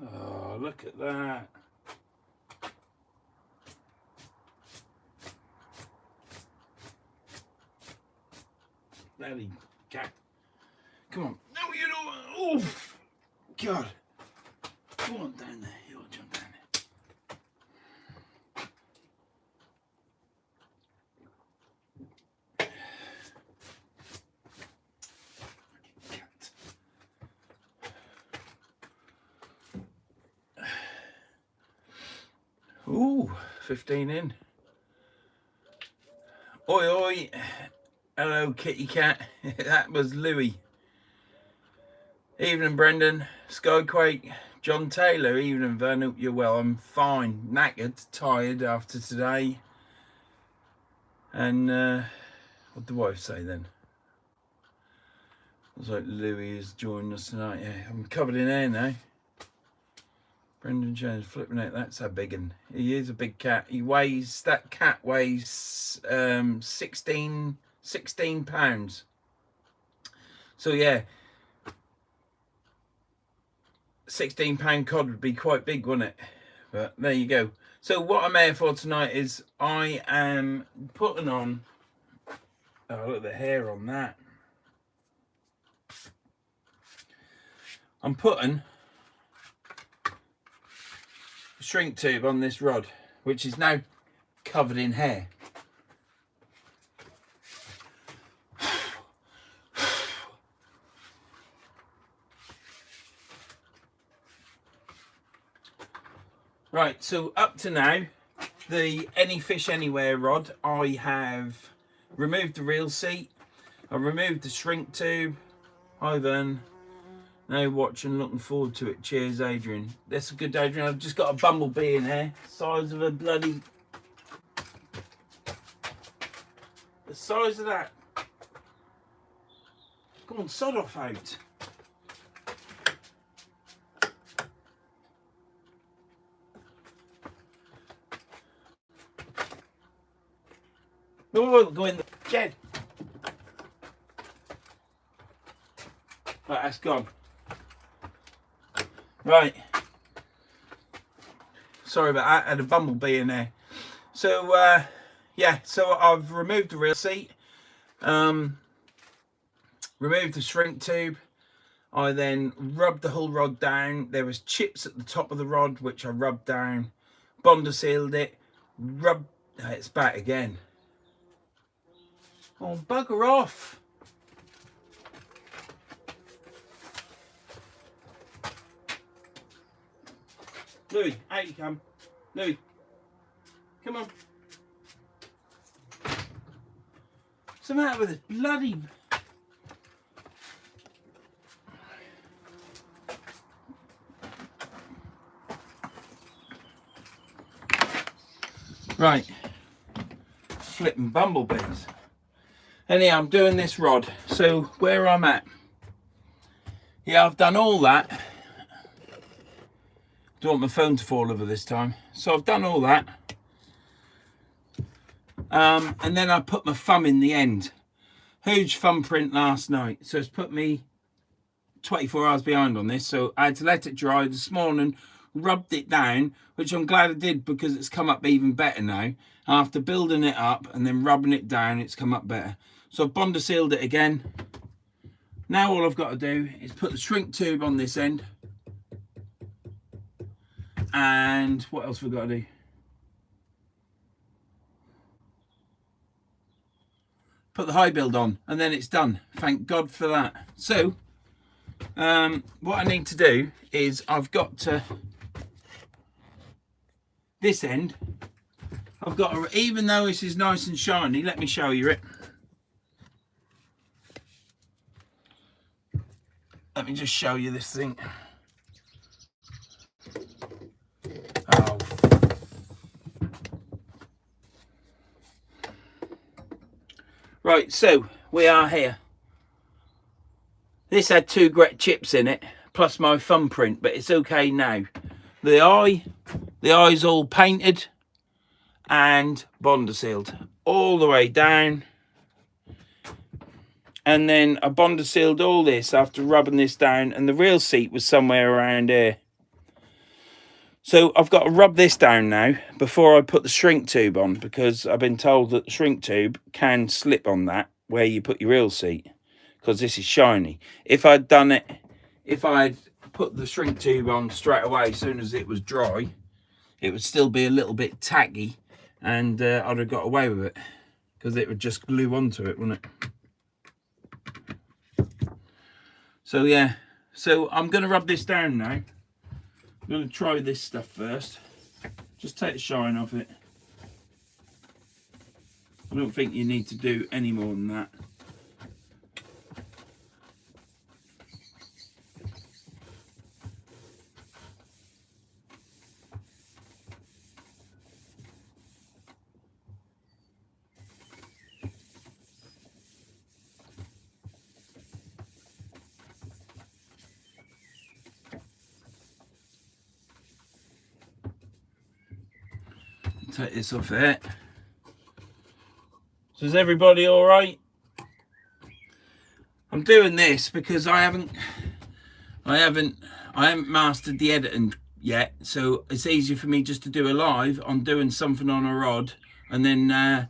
Oh, look at that. Bloody cat. Come on. No, you don't. Oh, God. Go on down there. You'll jump down there. Cat. Ooh, 15 in. Oi, oi. Hello, kitty cat. That was Louie. Evening, Brendan. Skyquake. John Taylor. Evening, Vern. Hope you're well. I'm fine. Knackered. Tired after today. And what did the wife say then? Looks like Louie is joining us tonight. Yeah, I'm covered in hair now. Brendan Jones flipping out. That's how big one. He is a big cat. That cat weighs 16 pounds. So yeah, 16-pound cod would be quite big, wouldn't it? But there you go. So what I'm here for tonight is I am putting on, oh, look at the hair on that. I'm putting a shrink tube on this rod, which is now covered in hair. Right, so up to now, the Any Fish Anywhere rod, I have removed the reel seat, I removed the shrink tube. Hi then. Now watching, looking forward to it. Cheers, Adrian. That's a good, Adrian. I've just got a bumblebee in there, size of a bloody, the size of that. Come on, sod off out. Oh, go in the shed. Right, that's gone. Right. Sorry about that. I had a bumblebee in there. So, yeah. So I've removed the reel seat. Removed the shrink tube. I then rubbed the whole rod down. There was chips at the top of the rod, which I rubbed down. Bonder sealed it. It's back again. Oh, bugger off. Louie, out you come. Louie, come on. What's the matter with this bloody... Right. Flipping bumblebees. Anyhow, I'm doing this rod. So where I'm at. Yeah, I've done all that. Don't want my phone to fall over this time. So I've done all that. And then I put my thumb in the end. Huge thumbprint last night. So it's put me 24 hours behind on this. So I had to let it dry this morning. Rubbed it down, which I'm glad I did because it's come up even better now. After building it up and then rubbing it down, it's come up better. So I've Bonder sealed it again. Now all I've got to do is put the shrink tube on this end. And what else have we got to do? Put the high build on and then it's done. Thank God for that. So what I need to do is I've got to, this end, I've got to, even though this is nice and shiny, let me show you it. Let me just show you this thing. Oh. Right, so we are here. This had 2 grit chips in it, plus my thumbprint, but it's okay now. The eye's all painted and Bonder sealed all the way down. And then I Bonder sealed all this after rubbing this down, and the reel seat was somewhere around here. So I've got to rub this down now before I put the shrink tube on, because I've been told that the shrink tube can slip on that where you put your reel seat, because this is shiny. If I'd done it, if I'd put the shrink tube on straight away as soon as it was dry, it would still be a little bit tacky, and I'd have got away with it, because it would just glue onto it, wouldn't it? So yeah, so I'm going to rub this down now. I'm going to try this stuff first. Just take the shine off it. I don't think you need to do any more than that. Take this off it. So is everybody all right? I'm doing this because I haven't mastered the editing yet, so it's easier for me just to do a live on doing something on a rod, and then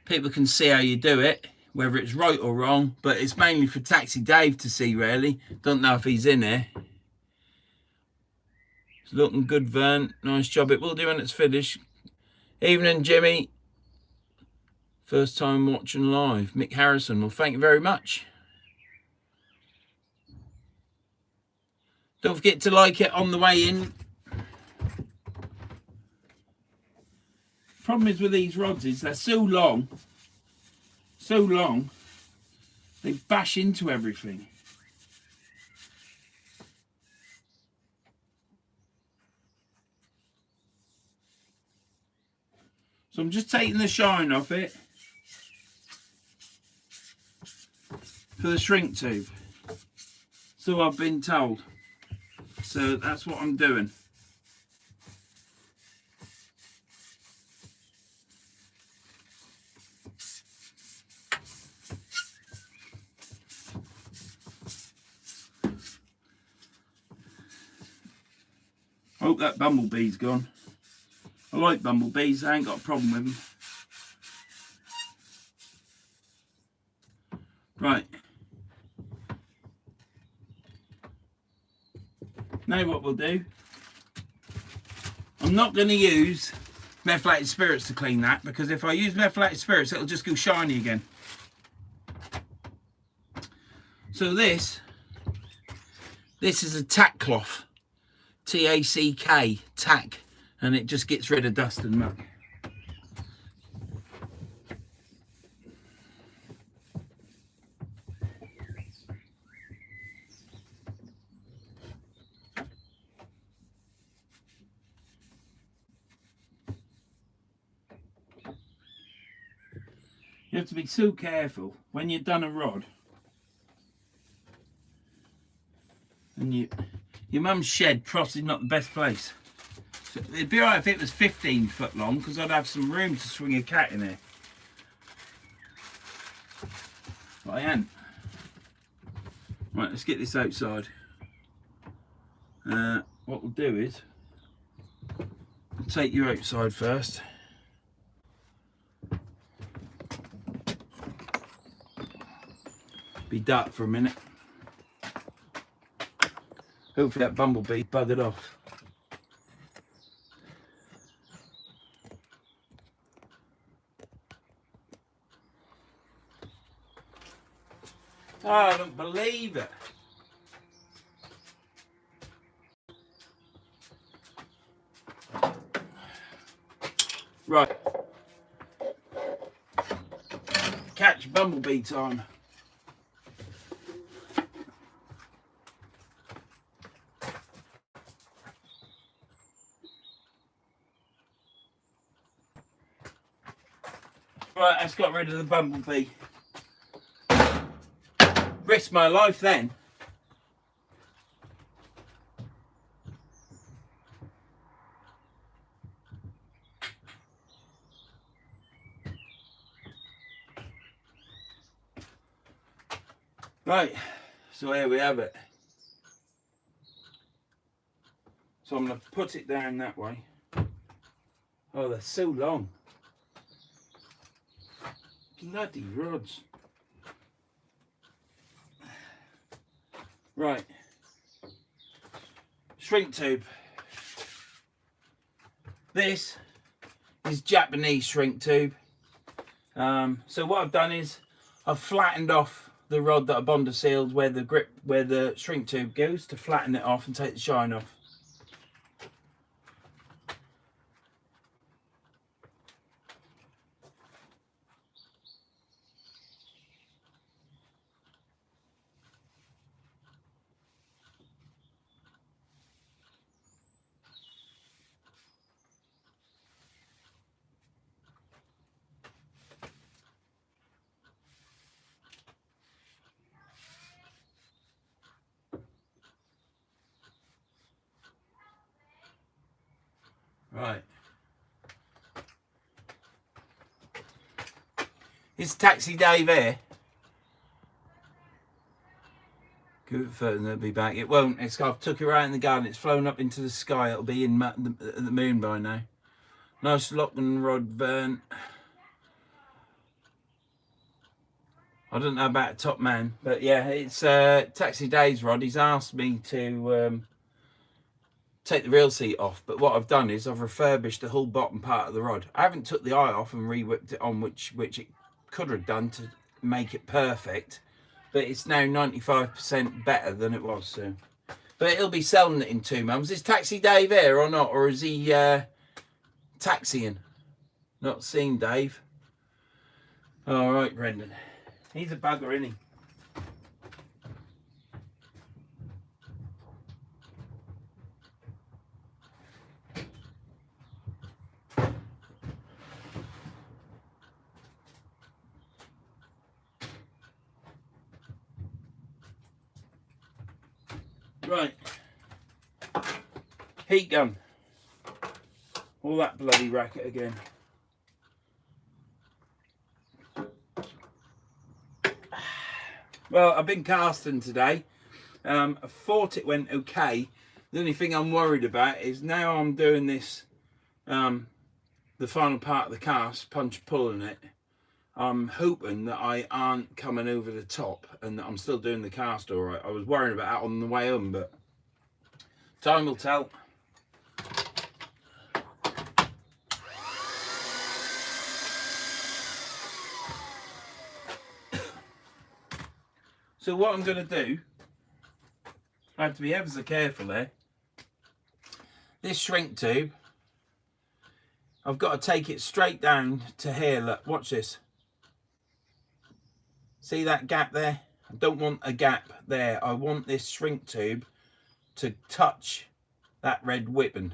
people can see how you do it, whether it's right or wrong. But it's mainly for Taxi Dave to see, really. Don't know if he's in here. It's looking good, Vern. Nice job. It will do when it's finished. Evening, Jimmy. First time watching live. Mick Harrison. Well, thank you very much. Don't forget to like it on the way in. Problem is with these rods is they're so long, they bash into everything. So I'm just taking the shine off it for the shrink tube. So I've been told. So that's what I'm doing. I hope that bumblebee's gone. I like bumblebees, I ain't got a problem with them. Right. Now what we'll do, I'm not going to use methylated spirits to clean that, because if I use methylated spirits it'll just go shiny again. So this is a tack cloth, T-A-C-K, tack, and it just gets rid of dust and muck. You have to be so careful when you've done a rod. And your mum's shed probably not the best place. So it'd be alright if it was 15 foot long, because I'd have some room to swing a cat in there. But I ain't. Right, let's get this outside. What we'll do is, we'll take you outside first. Be dark for a minute. Hopefully that bumblebee buggered off. Oh, I don't believe it. Right. Catch bumblebee time. Right, that's got rid of the bumblebee. Risked my life then. Right, so here we have it. So I'm going to put it down that way. Oh, they're so long. Bloody rods. Right. Shrink tube. This is Japanese shrink tube. So what I've done is I've flattened off the rod that I Bonder sealed where the shrink tube goes, to flatten it off and take the shine off. Right. Is Taxi Dave here? Give it further and it'll be back. It won't. I've took it right in the garden. It's flown up into the sky. It'll be in the moon by now. Nice lock and rod Vern. I don't know about Top Man, but yeah, it's Taxi Dave's rod. He's asked me to take the reel seat off, but what I've done is I've refurbished the whole bottom part of the rod. I haven't took the eye off and re-whipped it on, which it could have done to make it perfect, but it's now 95% better than it was. So, but it'll be selling it in 2 months. Is Taxi Dave here or not, or is he taxiing? Not seen Dave. All right, Brendan. He's a bugger, isn't he? Right. Heat gun. All that bloody racket again. Well, I've been casting today. I thought it went okay. The only thing I'm worried about is now I'm doing this, the final part of the cast, punch pulling it. I'm hoping that I aren't coming over the top and that I'm still doing the cast all right. I was worrying about that on the way home, but time will tell. So what I'm going to do, I have to be ever so careful there. This shrink tube, I've got to take it straight down to here. Look, watch this. See that gap there? I don't want a gap there. I want this shrink tube to touch that red whipping.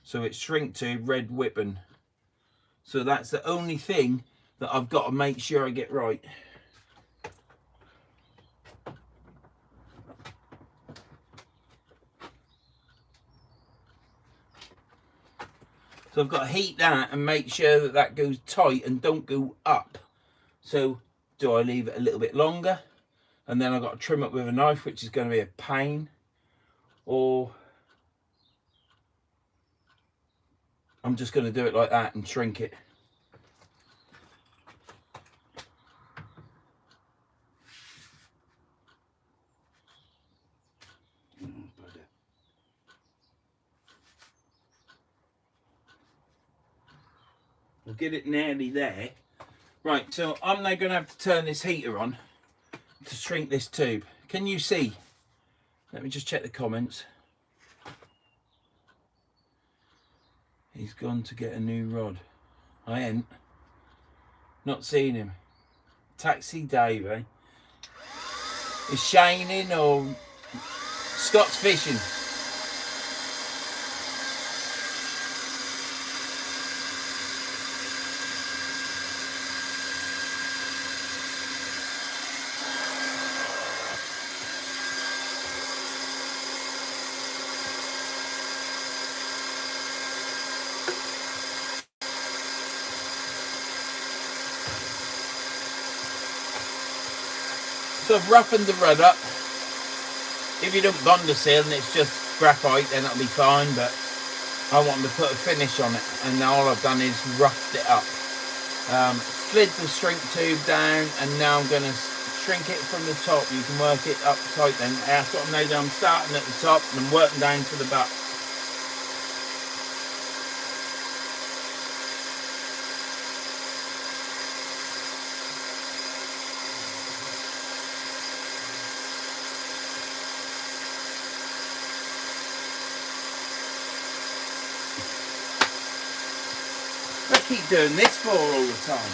So it's shrink tube, red whipping. So that's the only thing that I've got to make sure I get right. So I've got to heat that and make sure that that goes tight and don't go up. So do I leave it a little bit longer and then I've got to trim it with a knife, which is going to be a pain, or I'm just going to do it like that and shrink it. We'll get it nearly there. Right, so I'm now going to have to turn this heater on to shrink this tube. Can you see? Let me just check the comments. He's gone to get a new rod. I ain't. Not seen him. Taxi Dave, eh? Is Shane in or Scott's fishing? So I've roughened the rod up. If you don't Bonder seal and it's just graphite, then it'll be fine, but I want to put a finish on it, and now all I've done is roughed it up. Slid the shrink tube down, and now I'm going to shrink it from the top. You can work it up tight then. That's what I'm now doing. I'm starting at the top and I'm working down to the butt. I keep doing this for all the time.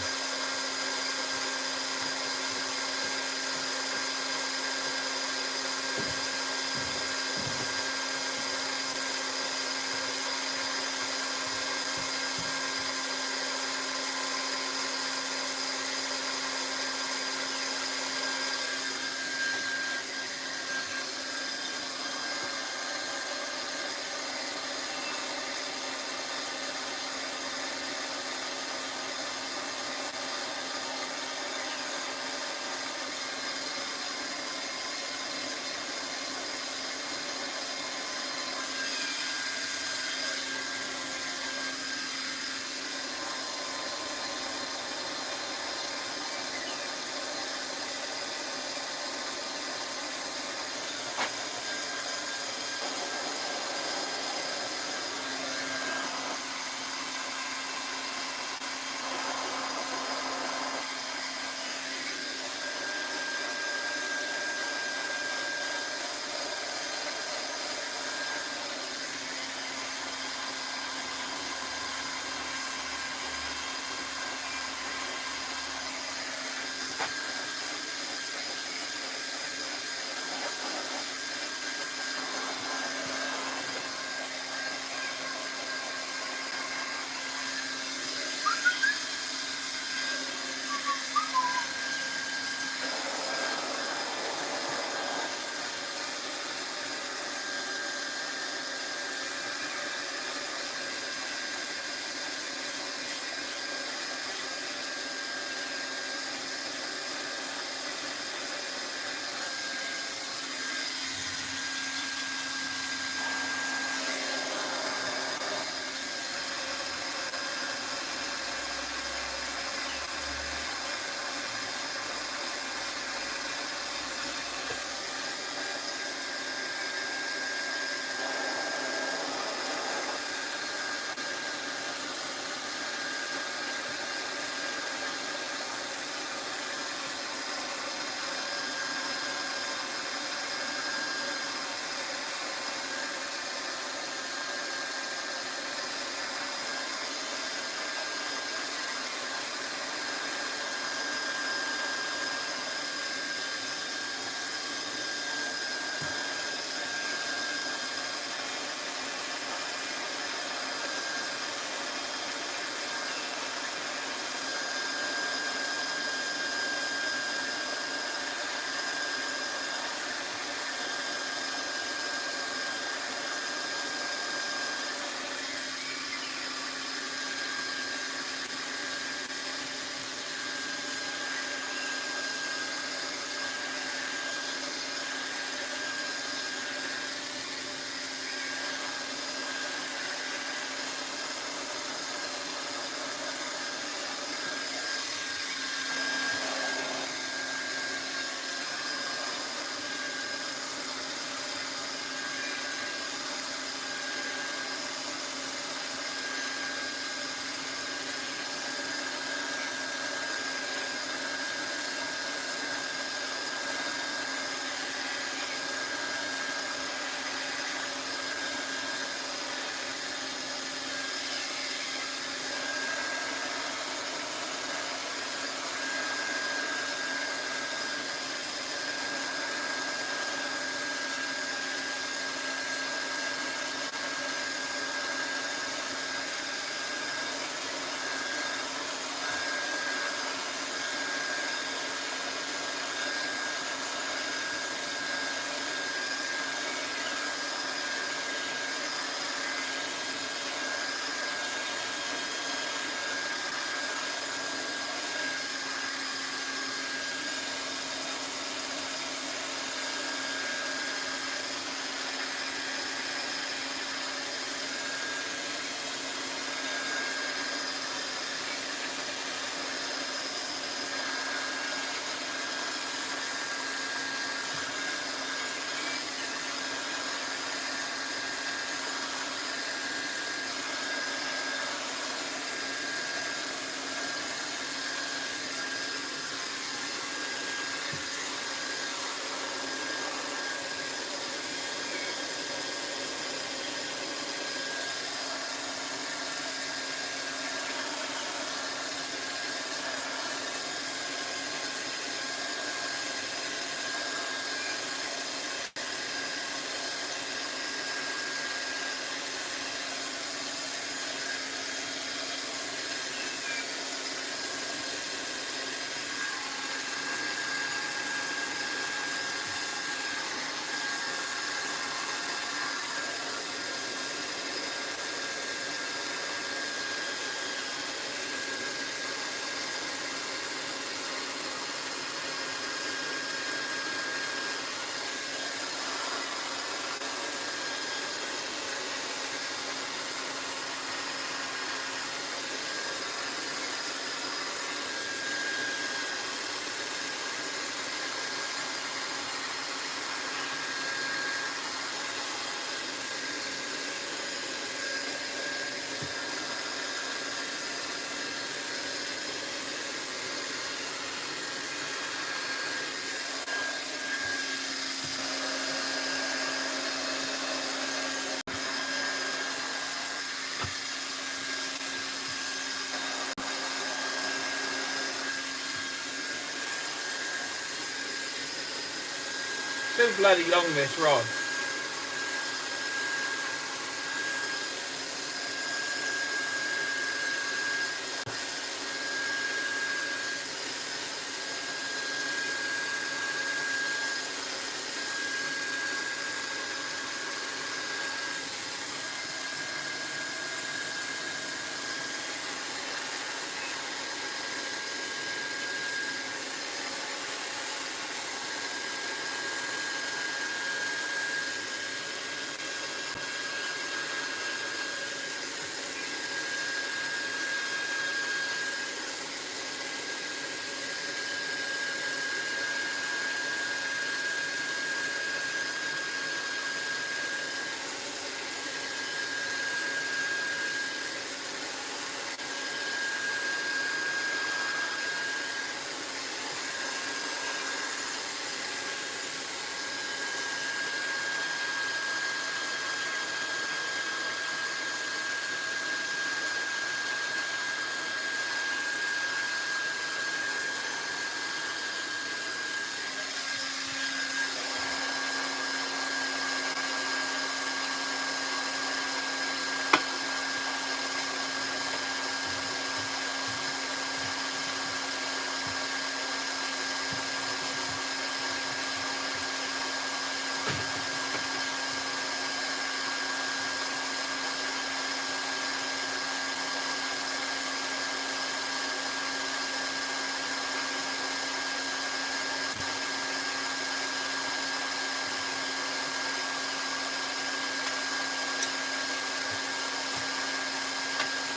Too bloody long, this rod.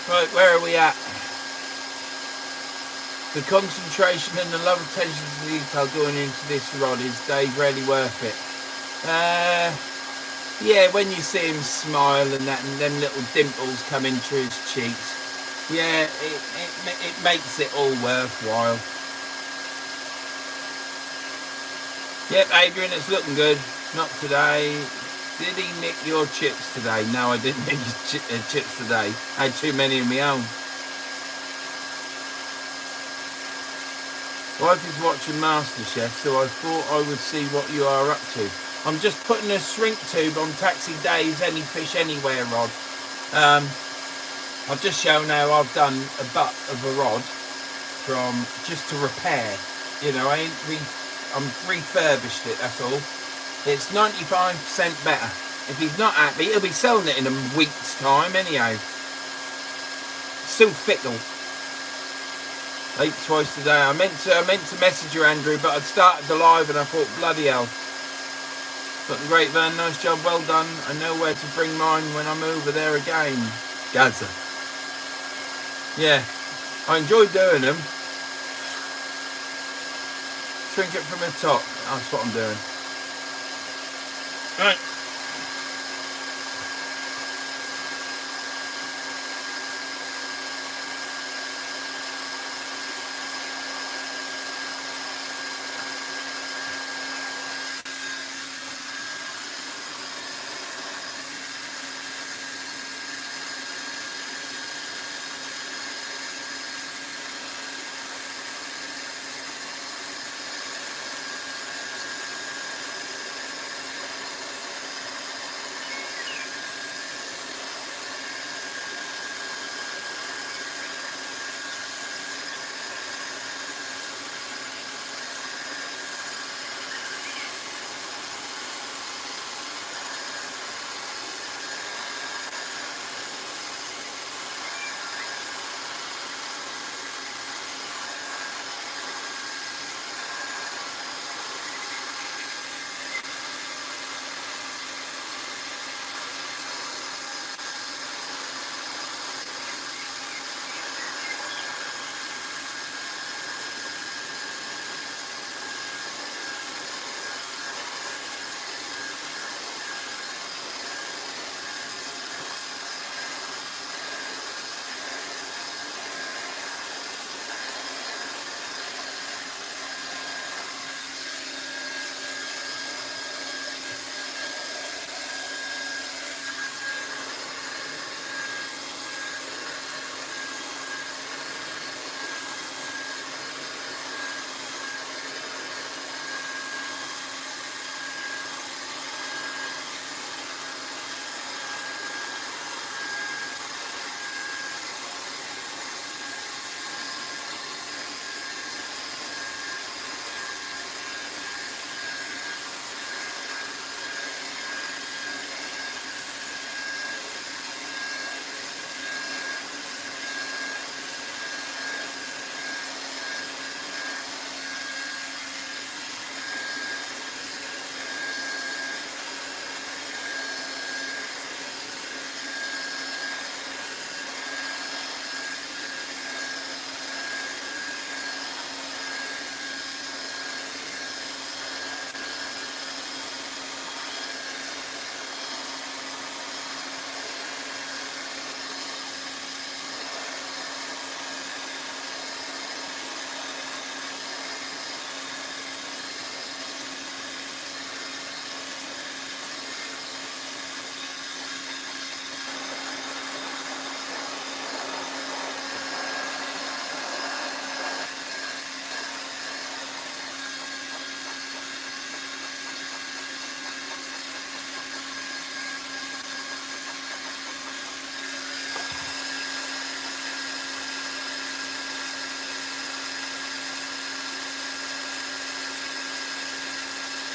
Right, where are we at? The concentration and the love attention to detail going into this rod is really worth it. Yeah, when you see him smile and that, and them little dimples come in through his cheeks, yeah, it makes it all worthwhile. Yep, Adrian, it's looking good. Not today. Did he nick your chips today? No, I didn't nick his chips today. I had too many of my own. Wife is watching MasterChef, so I thought I would see what you are up to. I'm just putting a shrink tube on Taxi Dave's Any Fish Anywhere rod. I've just shown how I've done a butt of a rod from just to repair. You know, I'm refurbished it, that's all. It's 95% better. If he's not happy, he'll be selling it in a week's time anyhow. Still fickle. Ate twice today. I meant to message you, Andrew, but I'd started the live and I thought, bloody hell. Got the great van, nice job, well done. I know where to bring mine when I'm over there again. Gaza. Yeah, I enjoy doing them. Shrink it from the top. That's what I'm doing. Right.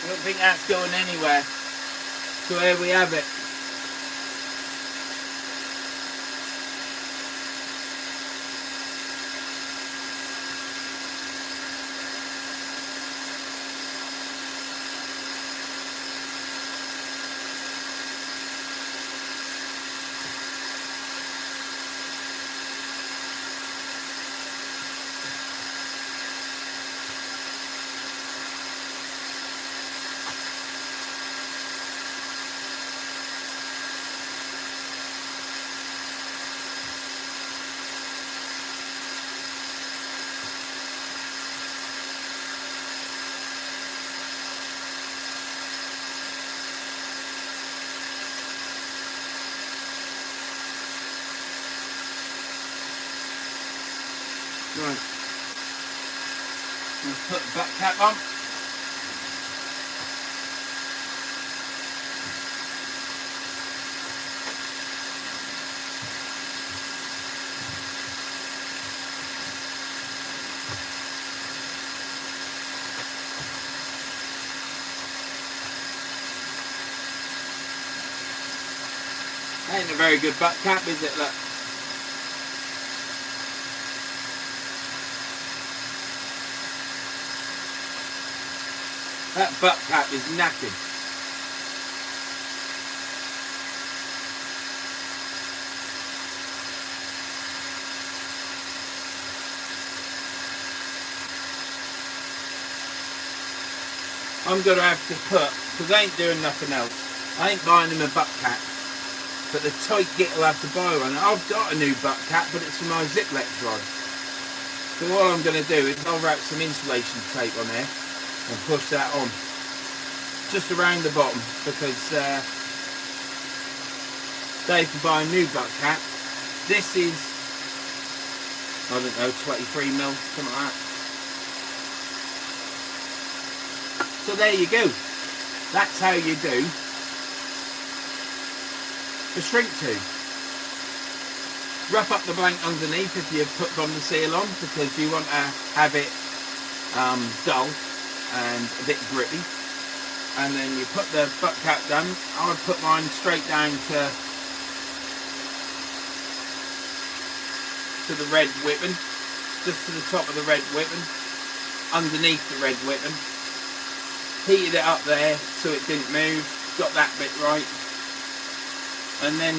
I don't think that's going anywhere. So here we have it. Right. Let's put the butt cap on. Ain't a very good butt cap, is it? Look. That butt cap is knackered. I'm going to have to put, because I ain't doing nothing else, I ain't buying him a butt cap, but the tight git will have to buy one. I've got a new butt cap, but it's for my ziplex rod. So what I'm going to do is I'll wrap some insulation tape on there and push that on just around the bottom, because they can buy a new butt cap. This is, I don't know, 23 mil, something like that. So there you go. That's how you do the shrink tube. Rough up the blank underneath if you've put Bond seal on, because you want to have it dull and a bit grippy. And then you put the butt cap down. I would put mine straight down to the red whipping, just to the top of the red whipping, underneath the red whipping. Heated it up there so it didn't move, got that bit right, and then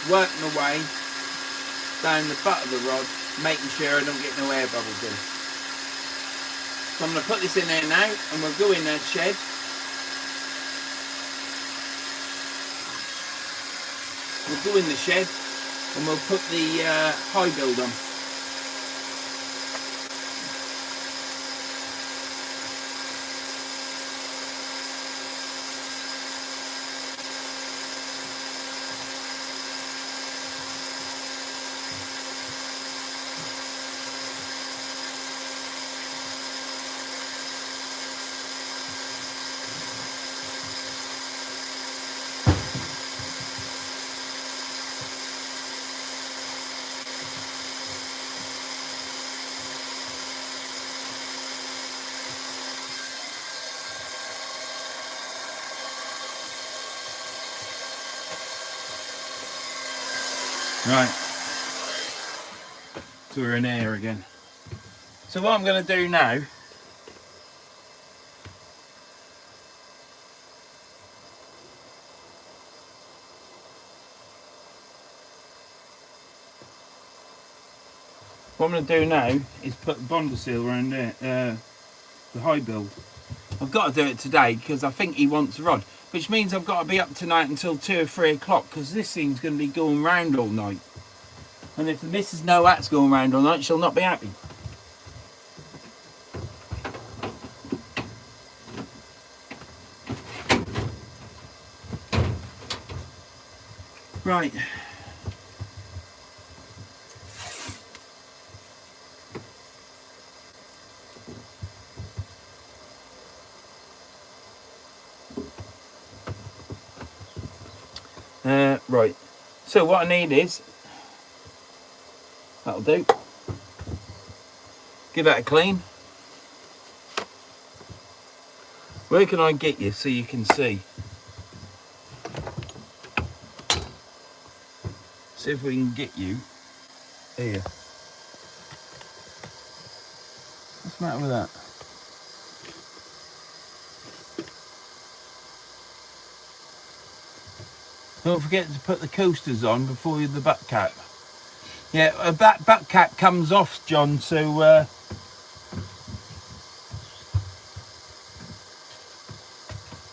working away down the butt of the rod, making sure I don't get no air bubbles in. So I'm going to put this in there now, and we'll go in that shed. We'll go in the shed, and we'll put the high build on. Right, so we're in here again. So what I'm going to do now, is put the Bond seal around there, the high build. I've got to do it today because I think he wants a rod, which means I've got to be up tonight until 2 or 3 o'clock, because this thing's going to be going round all night. And if the missus knows that's going round all night, she'll not be happy. Right. Right. So what I need is, that'll do. Give that a clean. Where can I get you so you can see? See if we can get you here. What's the matter with that? Don't forget to put the coasters on before the butt cap. Yeah, that butt cap comes off, John, so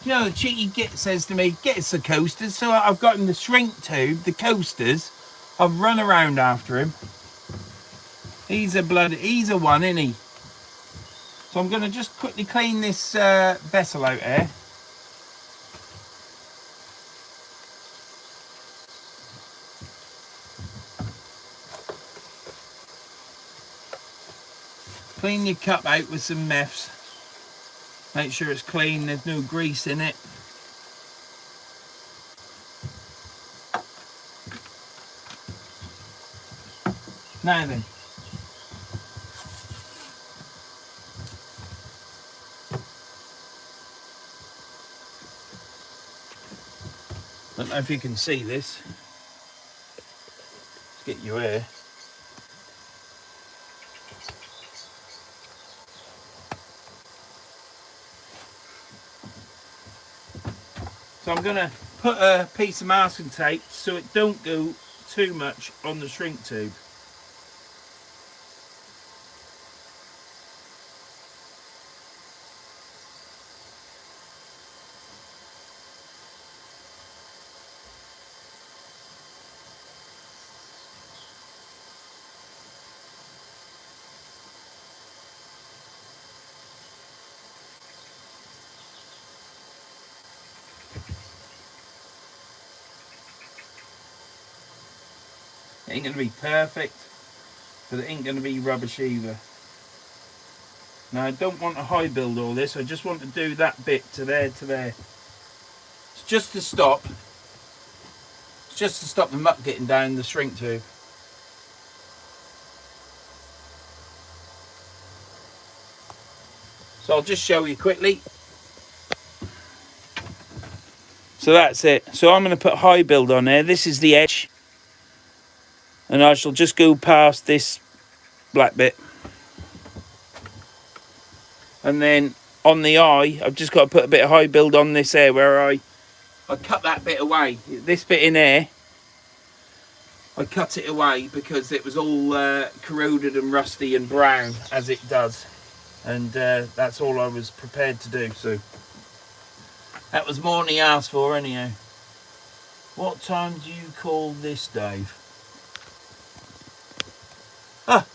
you know, the cheeky git says to me, get us the coasters. So I've got him the shrink tube, the coasters. I've run around after him. He's a one, isn't he? So I'm going to just quickly clean this vessel out here. Clean your cup out with some meths. Make sure it's clean, there's no grease in it. Now then. Don't know if you can see this. Let's get you here. So I'm going to put a piece of masking tape so it don't go too much on the shrink tube. It ain't going to be perfect, but it ain't going to be rubbish either. Now I don't want to high build all this, I just want to do that bit to there to there. It's just to stop. It's just to stop the muck getting down the shrink tube. So I'll just show you quickly. So that's it. So I'm going to put high build on there. This is the edge. And I shall just go past this black bit. And then on the eye, I've just got to put a bit of high build on this here where I cut that bit away. This bit in here, I cut it away because it was all corroded and rusty and brown as it does. And that's all I was prepared to do. So that was more than he asked for anyhow. What time do you call this, Dave? Ah,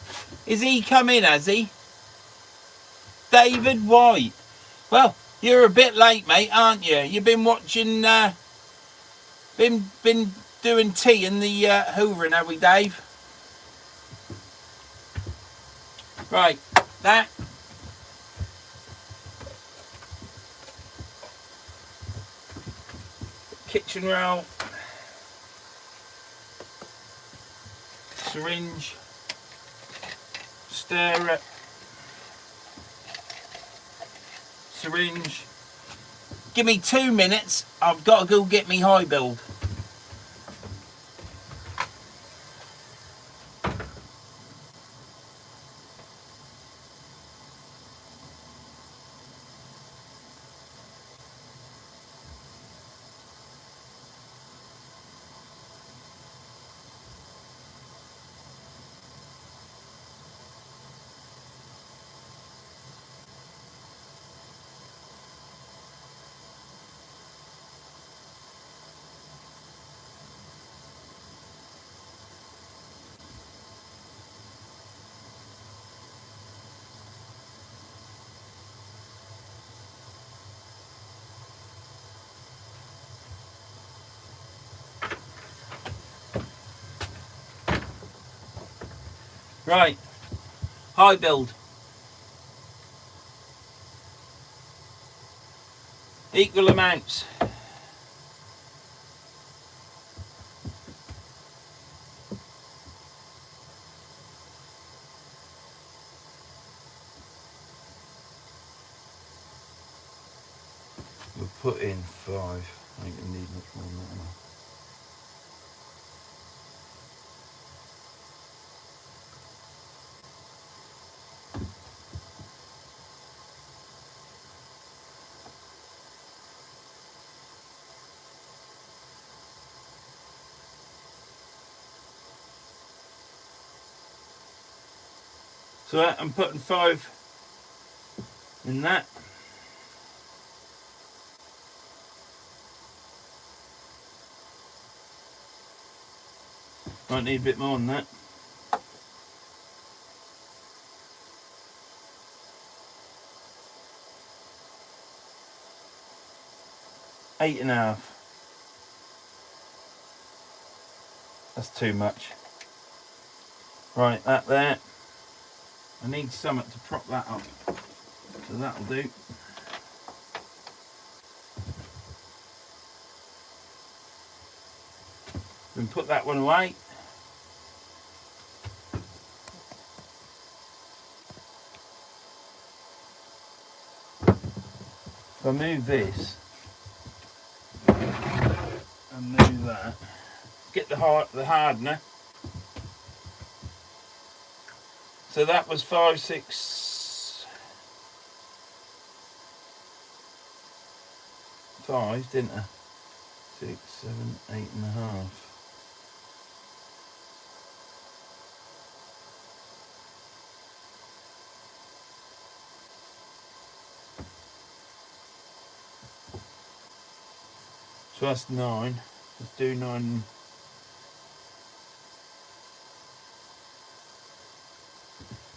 is he come in, has he? David White. Well, you're a bit late, mate, aren't you? You've been watching, been doing tea in the hoovering, have we, Dave? Right, that. Kitchen roll. Syringe. Stirrer. Syringe. Give me 2 minutes. I've got to go get me high build. Right, high build. Equal amounts. We'll put in 5. I ain't gonna need much more than that, am I? So I'm putting 5 in that. Might need a bit more than that. Eight and a half. That's too much. Right, that there. I need something to prop that up. So that'll do. Then put that one away. If I move this and move that, get the hardener. So that was 5, 6, 5, didn't I? 6, 7, 8.5. So that's 9. Let's do 9.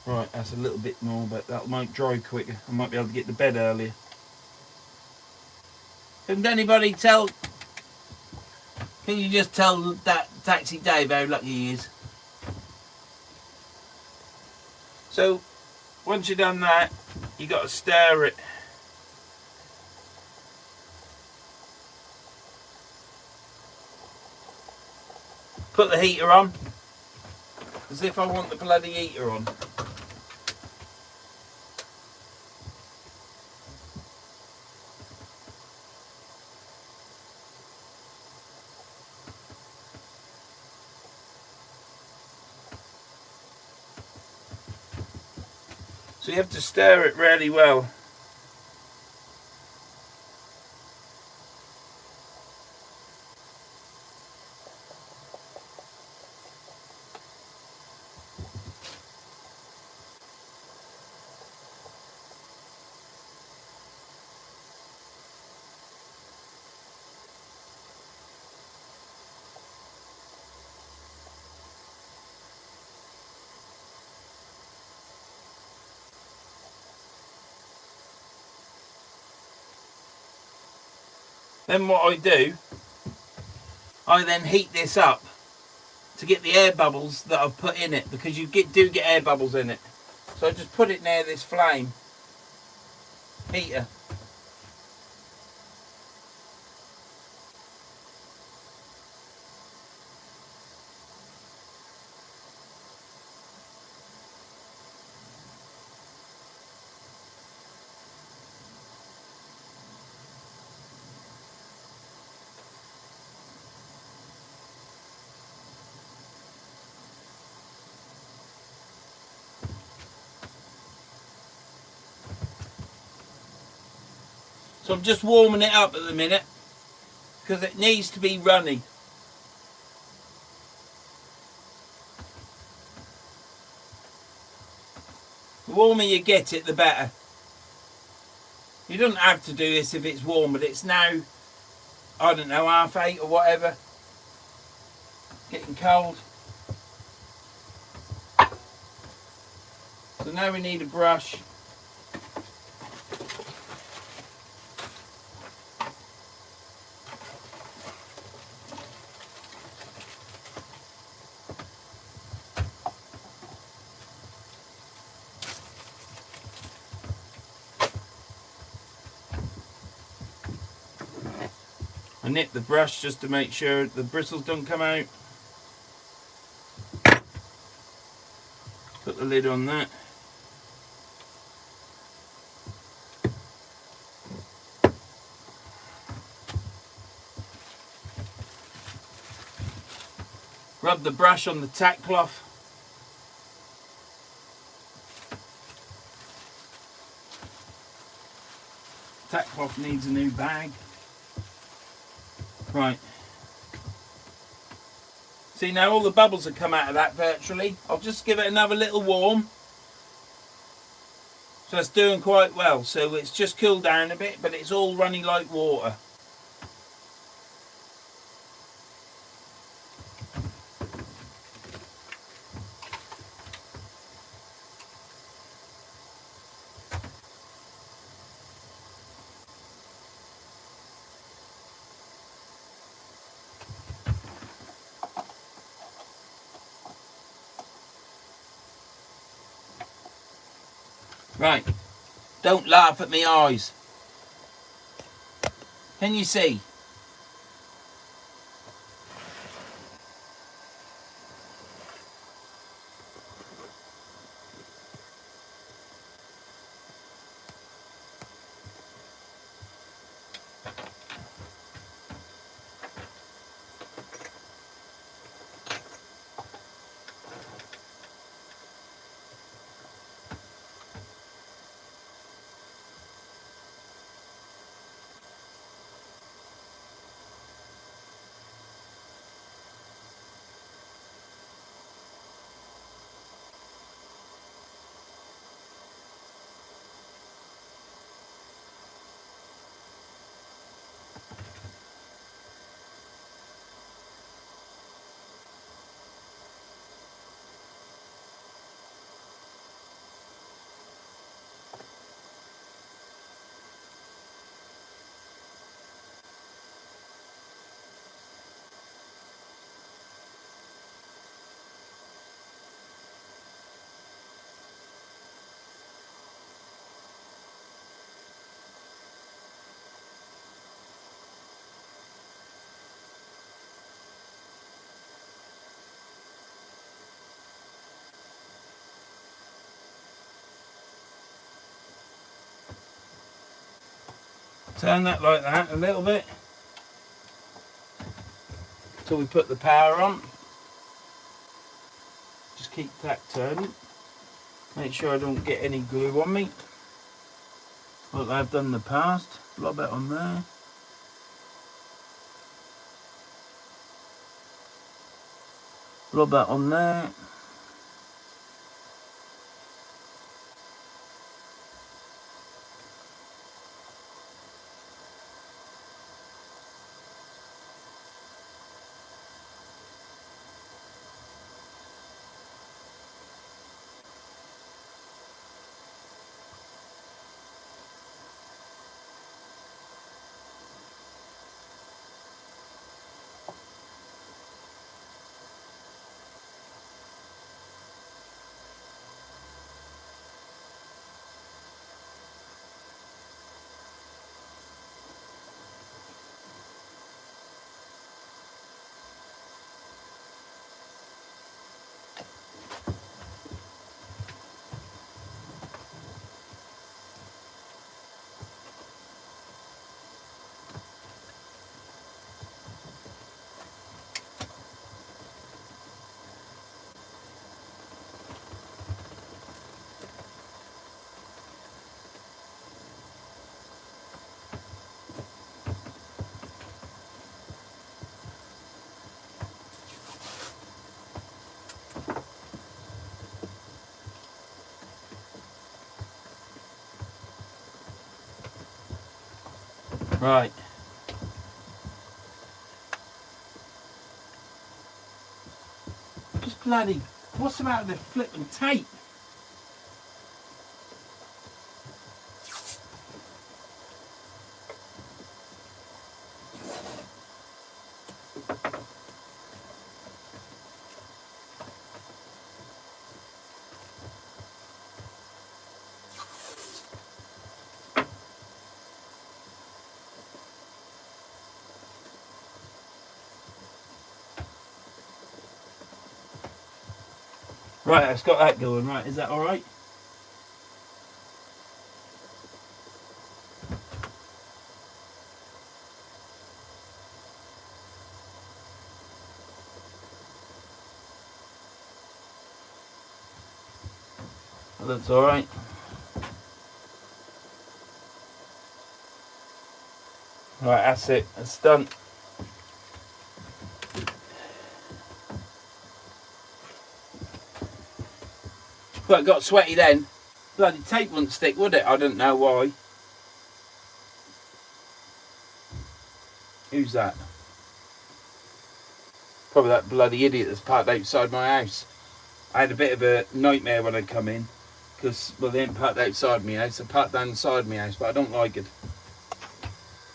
Right, that's a little bit more, but that might dry quicker. I might be able to get to bed earlier. Can anybody tell? Can you just tell that Taxi Dave how lucky he is? So, once you've done that, you got to stir it. Put the heater on, as if I want the bloody heater on. So you have to stir it really well. Then what I do, I then heat this up to get the air bubbles that I've put in it, because you do get air bubbles in it. So I just put it near this flame heater. So I'm just warming it up at the minute, because it needs to be runny. The warmer you get it, the better. You don't have to do this if it's warm, but it's now, I don't know, 8:30 or whatever. Getting cold. So now we need a brush. I nip the brush just to make sure the bristles don't come out. Put the lid on that. Rub the brush on the tack cloth. Tack cloth needs a new bag. Right. See, now all the bubbles have come out of that virtually. I'll just give it another little warm. So it's doing quite well. So it's just cooled down a bit, but it's all running like water. Right. Don't laugh at me eyes. Can you see? Turn that like that a little bit until we put the power on. Just keep that turning. Make sure I don't get any glue on me, like I've done in the past. A lot of it on there. A little bit on there. Right. Just bloody, what's about the flipping tape? Right, I've got that going. Right, is that all right? That looks alright. Right, that's it. It's done. But it got sweaty then. Bloody tape wouldn't stick, would it? I don't know why. Who's that? Probably that bloody idiot that's parked outside my house. I had a bit of a nightmare when I come in. Because, well, they ain't parked outside my house. They parked down the side of my house, but I don't like it.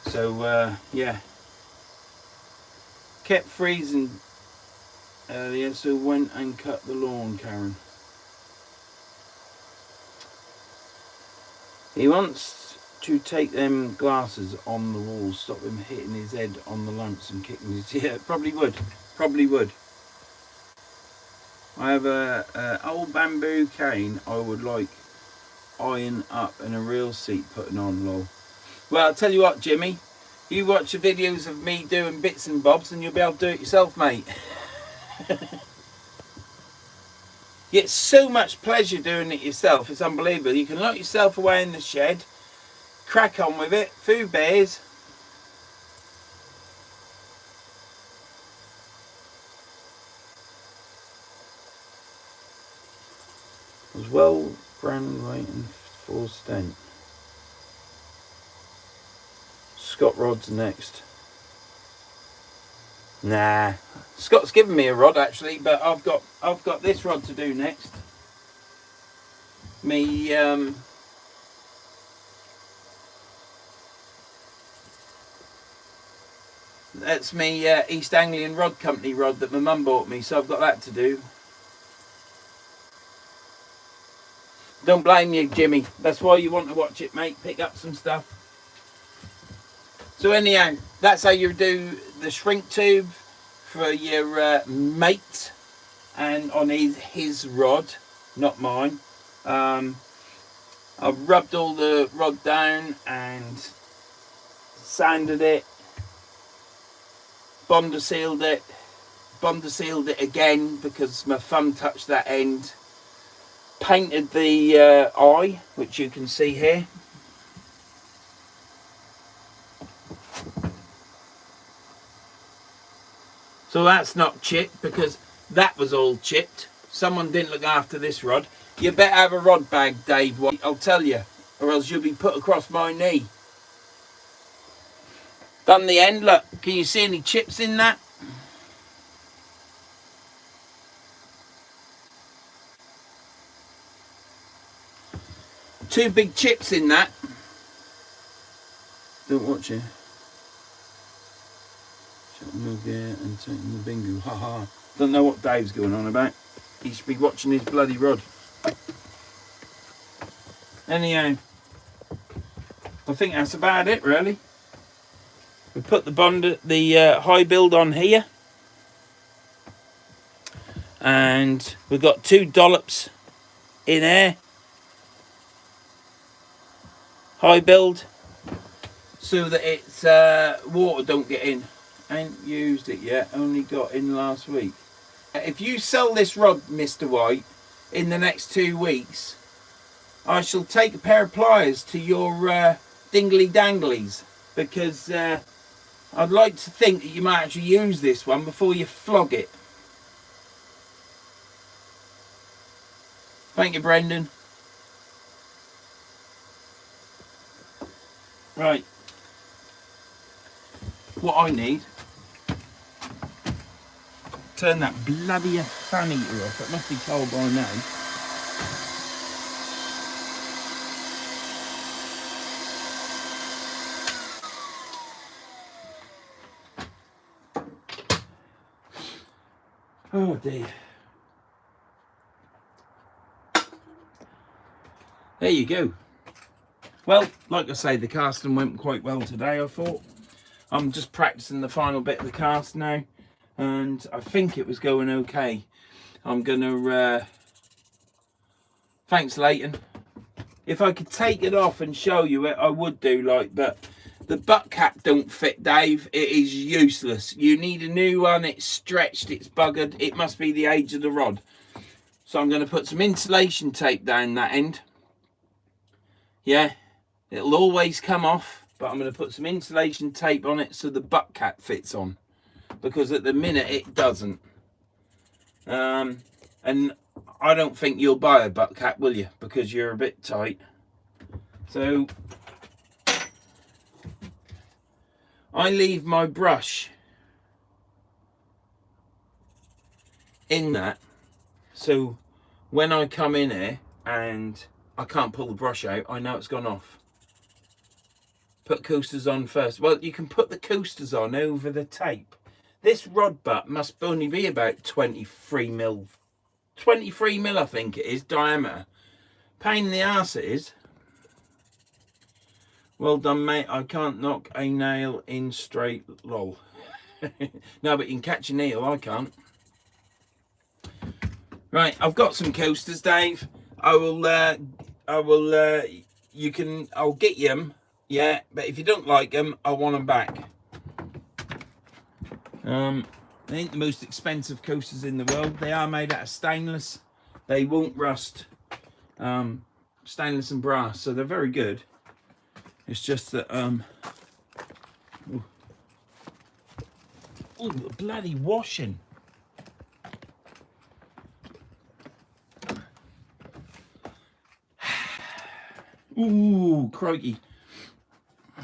So, yeah. Kept freezing earlier, so went and cut the lawn, Karen. He wants to take them glasses on the wall, stop him hitting his head on the lamps and kicking his... Yeah, probably would. Probably would. I have a old bamboo cane I would like iron up and a real seat putting on, lol. Well, I'll tell you what, Jimmy. You watch the videos of me doing bits and bobs and you'll be able to do it yourself, mate. You get so much pleasure doing it yourself, it's unbelievable. You can lock yourself away in the shed, crack on with it, food bears. As well, grand waiting for stent. Scott rod's next. Nah, Scott's given me a rod actually, but I've got this rod to do next. That's me East Anglian Rod Company rod that my mum bought me, so I've got that to do. Don't blame you, Jimmy. That's why you want to watch it, mate. Pick up some stuff. So anyhow, that's how you do the shrink tube for your mate, and on his rod, not mine. I've rubbed all the rod down and sanded it, Bonder sealed it again because my thumb touched that end. Painted the eye, which you can see here. So that's not chipped because that was all chipped. Someone didn't look after this rod. You better have a rod bag, Dave, I'll tell you, or else you'll be put across my knee. Done the end, look. Can you see any chips in that? Two big chips in that. Don't watch it. Move there and taking the bingo. Haha. Don't know what Dave's going on about. He should be watching his bloody rod. Anyhow, I think that's about it really. We put the high build on here, and we've got 2 dollops in there. High build, so that it's water don't get in. Ain't used it yet, only got in last week. If you sell this rod, Mr. White, in the next 2 weeks, I shall take a pair of pliers to your dingly danglies, because I'd like to think that you might actually use this one before you flog it. Thank you, Brendan. Right. What I need, turn that bloody fan heater off. It must be cold by now. Oh dear. There you go. Well, like I say, the casting went quite well today, I thought. I'm just practicing the final bit of the cast now, and I think it was going okay. I'm gonna thanks, Leighton. If I could take it off and show you it, I would do, like, but the butt cap don't fit, Dave. It is useless. You need a new one. It's stretched, it's buggered. It must be the age of the rod. So I'm going to put some insulation tape down that end. Yeah, it'll always come off, but I'm going to put some insulation tape on it so the butt cap fits on, because at the minute it doesn't. And I don't think you'll buy a butt cap, will you? Because you're a bit tight. So I leave my brush in that, so when I come in here and I can't pull the brush out, I know it's gone off. Put coasters on first. Well, you can put the coasters on over the tape. This rod butt must only be about 23 mil. 23 mil, I think it is, diameter. Pain in the arse it is. Well done, mate. I can't knock a nail in straight, lol. No, but you can catch a nail, I can't. Right, I've got some coasters, Dave. I'll get you them. Yeah, but if you don't like them, I want them back. They ain't the most expensive coasters in the world. They are made out of stainless. They won't rust. Stainless and brass, so they're very good. It's just that oh, bloody washing. Ooh, crikey.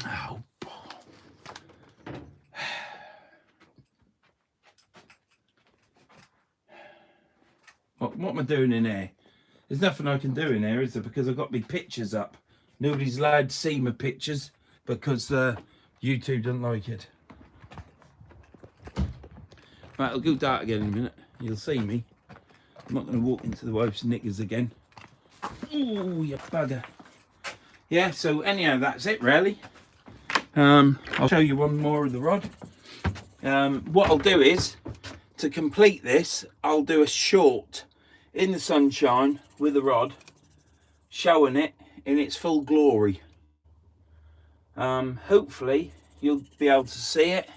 Oh. What am I doing in here? There's nothing I can do in here, is there? Because I've got my pictures up. Nobody's allowed to see my pictures because YouTube doesn't like it. Right, it'll go dark again in a minute. You'll see me. I'm not going to walk into the wife's knickers again. Ooh, you bugger. Yeah, so anyhow, that's it really. I'll show you one more of the rod. What I'll do is, to complete this, I'll do a short in the sunshine with the rod, showing it in its full glory. Hopefully you'll be able to see it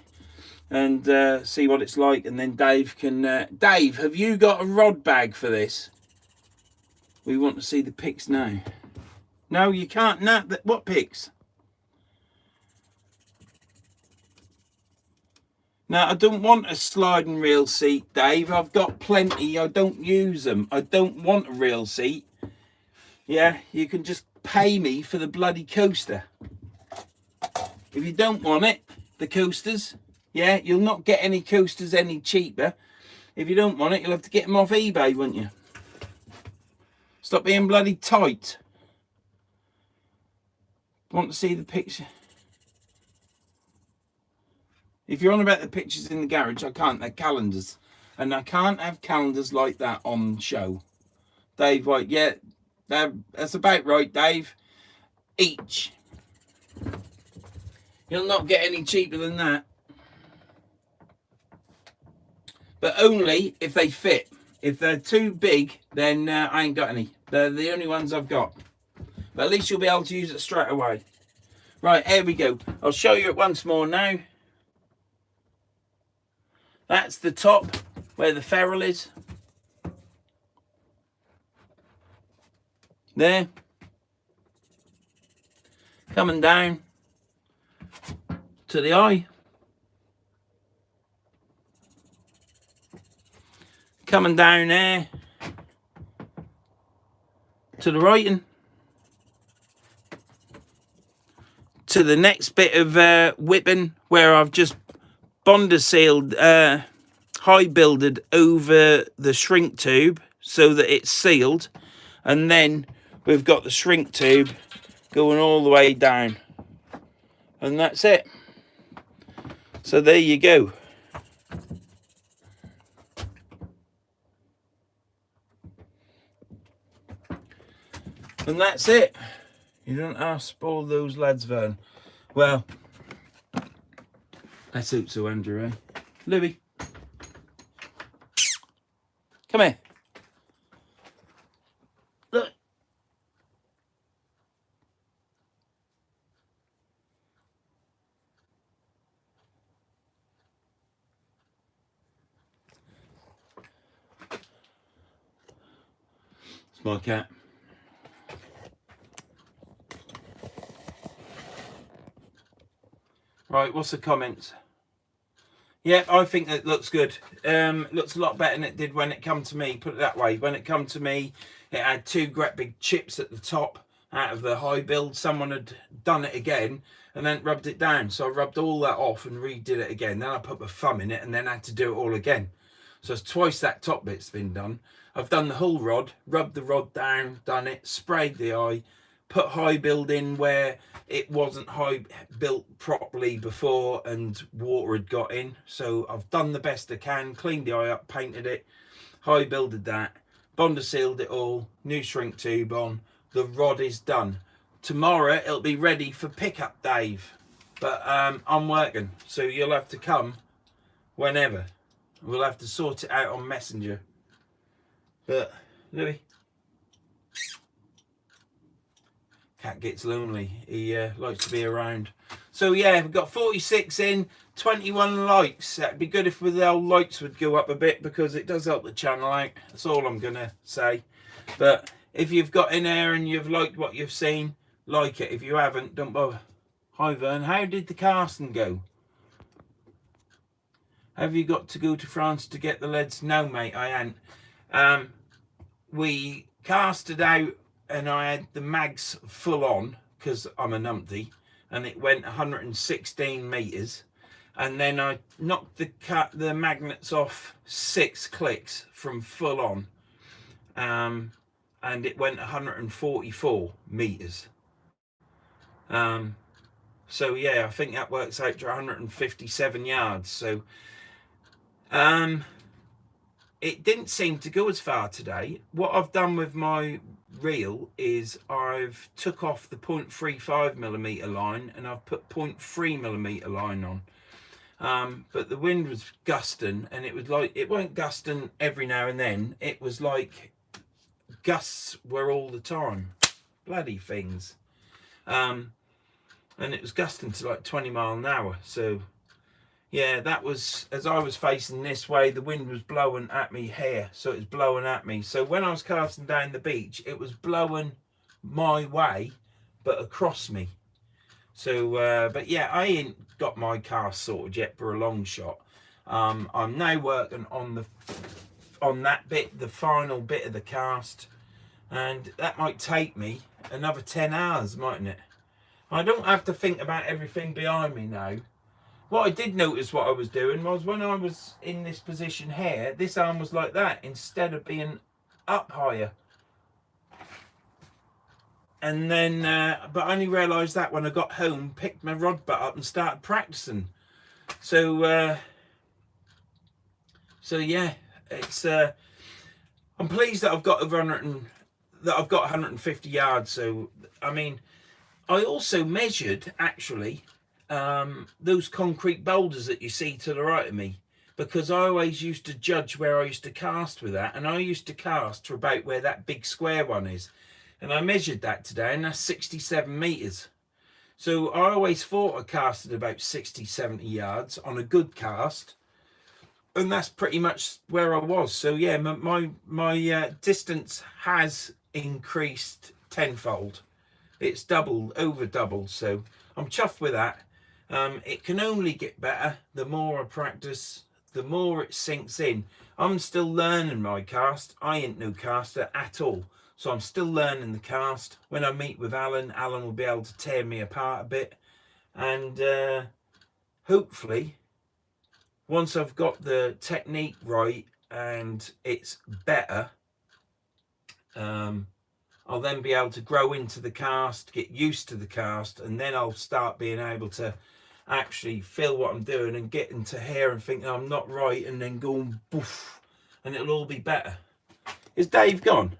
and see what it's like, and then Dave can Dave, have you got a rod bag for this? We want to see the pics now. No, you can't. No, what pics? Now, I don't want a sliding reel seat, Dave. I've got plenty. I don't use them. I don't want a reel seat. Yeah, you can just pay me for the bloody coaster. If you don't want it, the coasters, yeah, you'll not get any coasters any cheaper. If you don't want it, you'll have to get them off eBay, won't you? Stop being bloody tight. Want to see the picture? If you're on about the pictures in the garage, I can't. They're calendars. And I can't have calendars like that on show. Dave, right, yeah, that's about right, Dave. Each. You'll not get any cheaper than that. But only if they fit. If they're too big, then I ain't got any. They're the only ones I've got. But at least you'll be able to use it straight away. Right, here we go. I'll show you it once more now. That's the top where the ferrule is. There. Coming down to the eye. Coming down there to the writing. To the next bit of whipping where I've just Bonder sealed, high builded over the shrink tube so that it's sealed, and then we've got the shrink tube going all the way down, and that's it. So there you go. And that's it. You don't have to spoil those lads, Vern. Well, let's hope so, Andrew, eh? Louie. Come here. Look. My cat. Right, what's the comments? Yeah, I think it looks good. Looks a lot better than it did when it come to me, put it that way. When it come to me, it had two great big chips at the top out of the high build. Someone had done it again and then rubbed it down. So I rubbed all that off and redid it again. Then I put my thumb in it and then I had to do it all again. So it's twice that top bit's been done. I've done the whole rod, rubbed the rod down, done it, sprayed the eye, put high build in where it wasn't high built properly before and water had got in. So I've done the best I can, cleaned the eye up, painted it, high builded that, Bonder sealed it all, new shrink tube on. The rod is done. Tomorrow it'll be ready for pickup, Dave. But I'm working, so you'll have to come whenever. We'll have to sort it out on Messenger. But Louie, cat gets lonely. He likes to be around. So yeah, we've got 46 in, 21 likes. That'd be good if the old likes would go up a bit because it does help the channel out. That's all I'm gonna say. But if you've got in there and you've liked what you've seen, like it. If you haven't, don't bother. Hi Vern, how did the casting go? Have you got to go to France to get the leads? No mate, I ain't. We casted out and I had the mags full on because I'm a numpty, and it went 116 meters, and then I knocked the magnets off 6 clicks from full on, and it went 144 meters. So yeah, I think that works out to 157 yards. So it didn't seem to go as far today. What I've done with my reel is I've took off the 0.35mm line and I've put 0.3mm line on. But the wind was gusting, and it was like, it weren't gusting every now and then. It was like gusts were all the time. Bloody things. And it was gusting to like 20 miles an hour. So yeah, that was, as I was facing this way, the wind was blowing at me here, so it was blowing at me. So when I was casting down the beach, it was blowing my way, but across me. So, but yeah, I ain't got my cast sorted yet for a long shot. I'm now working on that bit, the final bit of the cast, and that might take me another 10 hours, mightn't it? I don't have to think about everything behind me now. What I did notice what I was doing was when I was in this position here, this arm was like that instead of being up higher. And then, but I only realised that when I got home, picked my rod butt up and started practicing. So, so yeah, it's. I'm pleased that I've got over 150 yards. So, I mean, I also measured actually those concrete boulders that you see to the right of me, because I always used to judge where I used to cast with that, and I used to cast to about where that big square one is, and I measured that today, and that's 67 meters. So I always thought I casted about 60-70 yards on a good cast, and that's pretty much where I was. So yeah, my distance has increased tenfold. It's doubled, over doubled, so I'm chuffed with that. It can only get better the more I practice, the more it sinks in. I'm still learning my cast. I ain't no caster at all, so I'm still learning the cast. When I meet with Alan will be able to tear me apart a bit, and hopefully once I've got the technique right and it's better, I'll then be able to grow into the cast, get used to the cast, and then I'll start being able to actually feel what I'm doing and get into here and think I'm not right, and then go boof, and it'll all be better. Is Dave gone?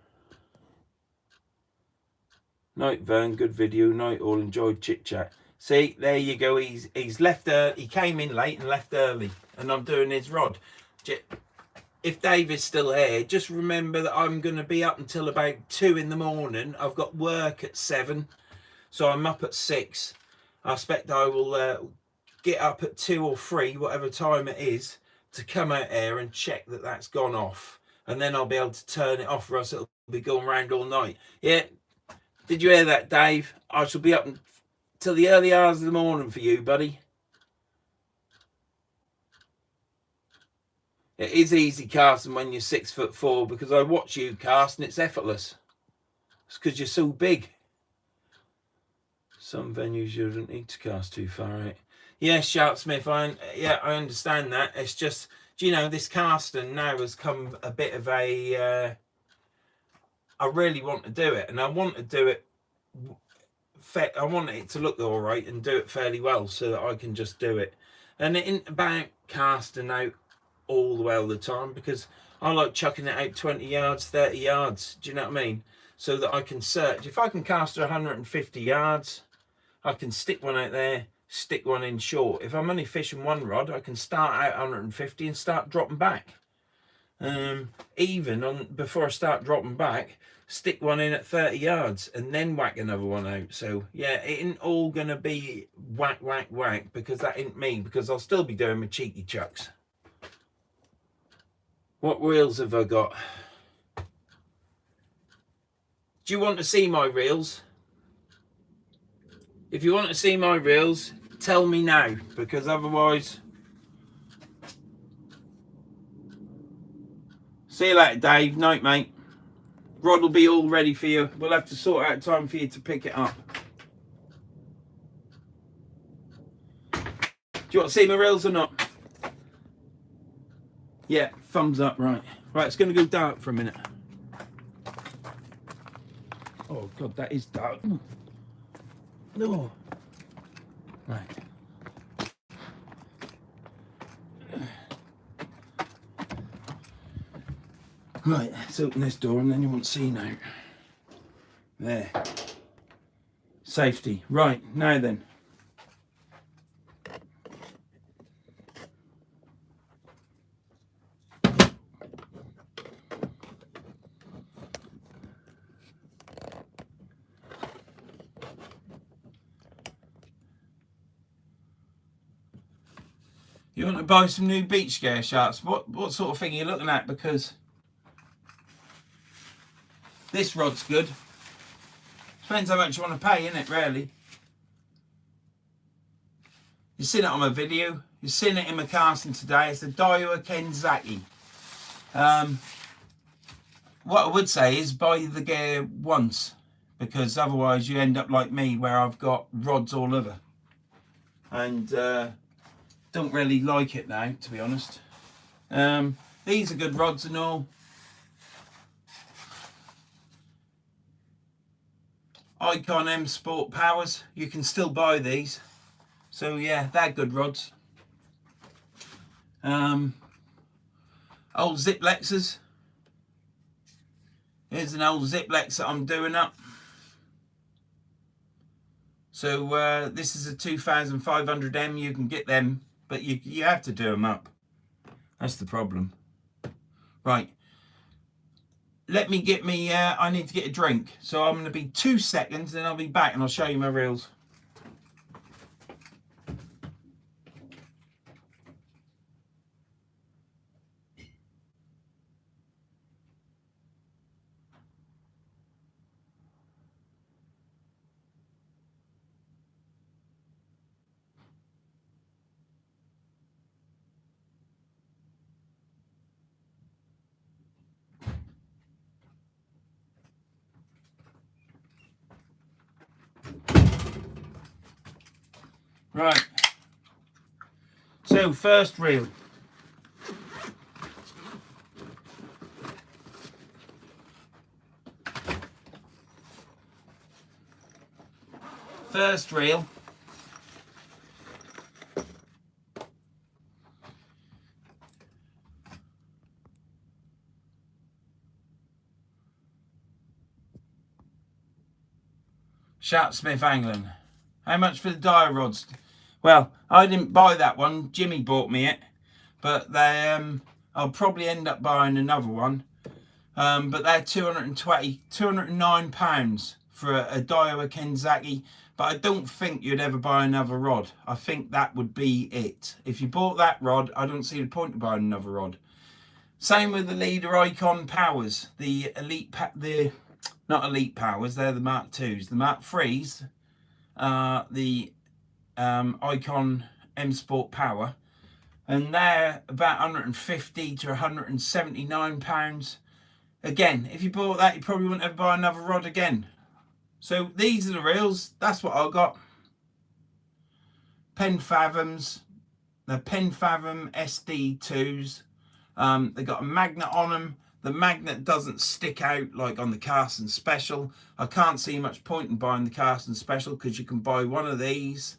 Night Vern, good video. Night all, enjoyed chit chat. See, there you go. He's left early. He came in late and left early, and I'm doing his rod. If Dave is still here, just remember that I'm going to be up until about 2 in the morning. I've got work at 7, so I'm up at 6. I expect I will get up at 2 or 3, whatever time it is, to come out here and check that that's gone off, and then I'll be able to turn it off, or else it'll be going round all night. Yeah, did you hear that, Dave? I shall be up till the early hours of the morning for you, buddy. It is easy casting when you're 6'4", because I watch you cast and it's effortless. It's because you're so big. Some venues you don't need to cast too far out. Yeah, Shout Smith, I understand that. It's just, do you know, this casting now has come a bit of a... I really want to do it, and I want to do it... I want it to look all right and do it fairly well so that I can just do it. And it ain't about casting out all the way all the time, because I like chucking it out 20 yards, 30 yards. Do you know what I mean? So that I can search. If I can cast 150 yards, I can stick one out there, stick one in short. If I'm only fishing one rod, I can start out 150 and start dropping back. Even before I start dropping back, stick one in at 30 yards and then whack another one out. So yeah, it ain't all gonna be whack, whack, whack, because that ain't me, because I'll still be doing my cheeky chucks. What reels have I got? Do you want to see my reels? If you want to see my reels, tell me now, because otherwise... See you later, Dave. Night, mate. Rod will be all ready for you. We'll have to sort out time for you to pick it up. Do you want to see my reels or not? Yeah, thumbs up, right. Right, it's going to go dark for a minute. Oh, God, that is dark. No. Right. Right, let's open this door and then you won't see now. There. Safety. Right, now then. You want to buy some new beach gear, Sharks? What sort of thing are you looking at? Because this rod's good. Depends how much you want to pay, innit, really? You've seen it on my video. You've seen it in my casting today. It's the Daiwa Kenzaki. What I would say is buy the gear once, because otherwise you end up like me, where I've got rods all over. And don't really like it now, to be honest. These are good rods and all. Icon M Sport Powers, you can still buy these. So yeah, they're good rods. Old Ziplexes. Here's an old Ziplex that I'm doing up. So this is a 2500M. You can get them, but you have to do them up. That's the problem. Right. Let me get me, I need to get a drink. So I'm going to be 2 seconds, then I'll be back and I'll show you my reels. Right. So first reel. First reel. Sharp Smith Angling. How much for the dye rods? Well, I didn't buy that one. Jimmy bought me it. But they, I'll probably end up buying another one. But they're £209 for a Daiwa Kenzaki. But I don't think you'd ever buy another rod. I think that would be it. If you bought that rod, I don't see the point of buying another rod. Same with the Leader Icon powers, the not Elite powers, they're the Mark 2s. The Mark 3s are the Icon M Sport power, and they're about 150 to 179 pounds. Again, if you bought that, you probably wouldn't ever buy another rod again. So these are the reels. That's what I got. Pen Fathoms. The Pen Fathom SD2s. They got a magnet on them. The magnet doesn't stick out like on the Carson Special. I can't see much point in buying the Carson Special because you can buy one of these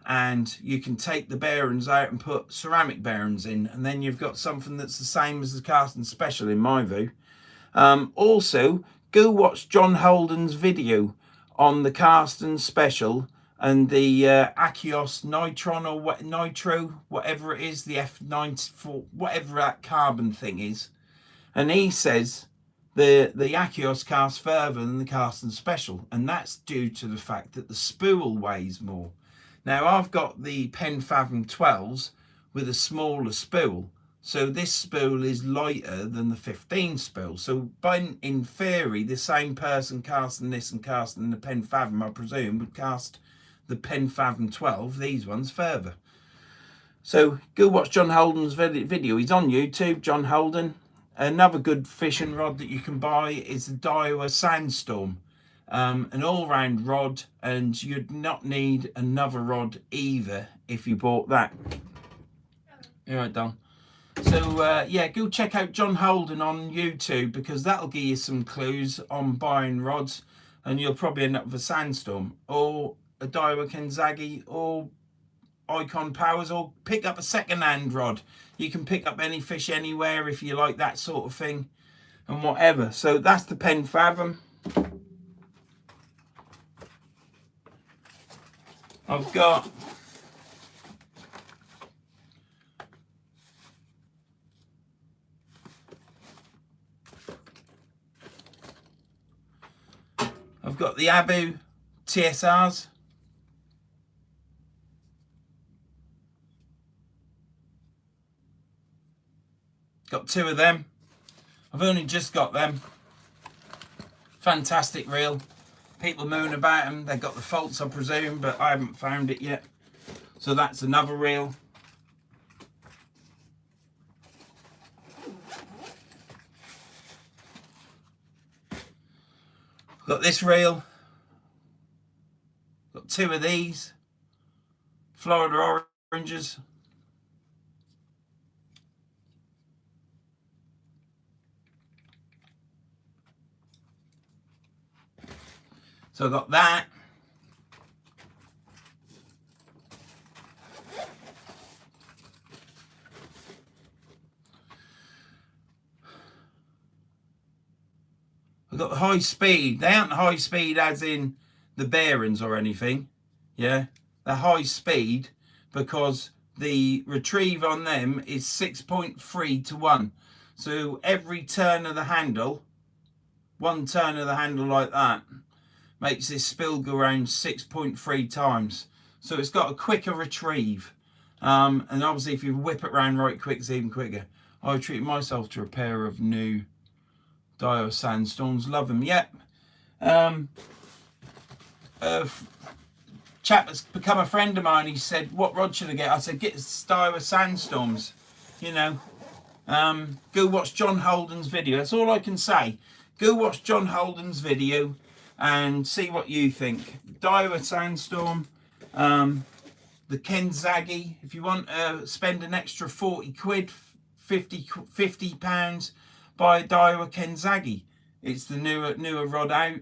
and you can take the bearings out and put ceramic bearings in, and then you've got something that's the same as the Carson Special in my view. Also, go watch John Holden's video on the Carson Special and the Achios Nitron or Nitro, whatever it is, the F94, whatever that carbon thing is. And he says the Achios casts further than the Carson Special, and that's due to the fact that the spool weighs more. Now, I've got the Pen Fathom 12s with a smaller spool, so this spool is lighter than the 15 spool. So, in theory, the same person casting this and casting the Pen Fathom, I presume, would cast the Pen Fathom 12, these ones, further. So, go watch John Holden's video. He's on YouTube, John Holden. Another good fishing rod that you can buy is the Daiwa Sandstorm. An all-round rod, and you'd not need another rod either if you bought that. All right, Don. So yeah, go check out John Holden on YouTube, because that'll give you some clues on buying rods, and you'll probably end up with a Sandstorm or a Daiwa Kenzagi or Icon Powers, or pick up a second-hand rod. You can pick up any fish anywhere if you like that sort of thing and whatever. So that's the Pen Fathom. I've got the Abu TSRs. Got two of them. I've only just got them. Fantastic reel. People moan about them. They've got the faults, I presume, but I haven't found it yet. So that's another reel. Got this reel. Got two of these. Florida oranges. So I've got that. I've got the high speed. They aren't high speed as in the bearings or anything. Yeah, they're high speed because the retrieve on them is 6.3 to 1. So every turn of the handle, one turn of the handle like that, makes this spill go around 6.3 times. So it's got a quicker retrieve. And obviously if you whip it around right quick, it's even quicker. I treated myself to a pair of new Daiwa Sandstorms. Love them. Yep. Chap that's become a friend of mine, he said, what rod should I get? I said, get Daiwa Sandstorms. You know, go watch John Holden's video. That's all I can say. Go watch John Holden's video and see what you think. Daiwa Sandstorm, the Kenzagi. If you want to spend an extra 40 quid, 50 pounds, buy a Daiwa Kenzagi. It's the newer rod out.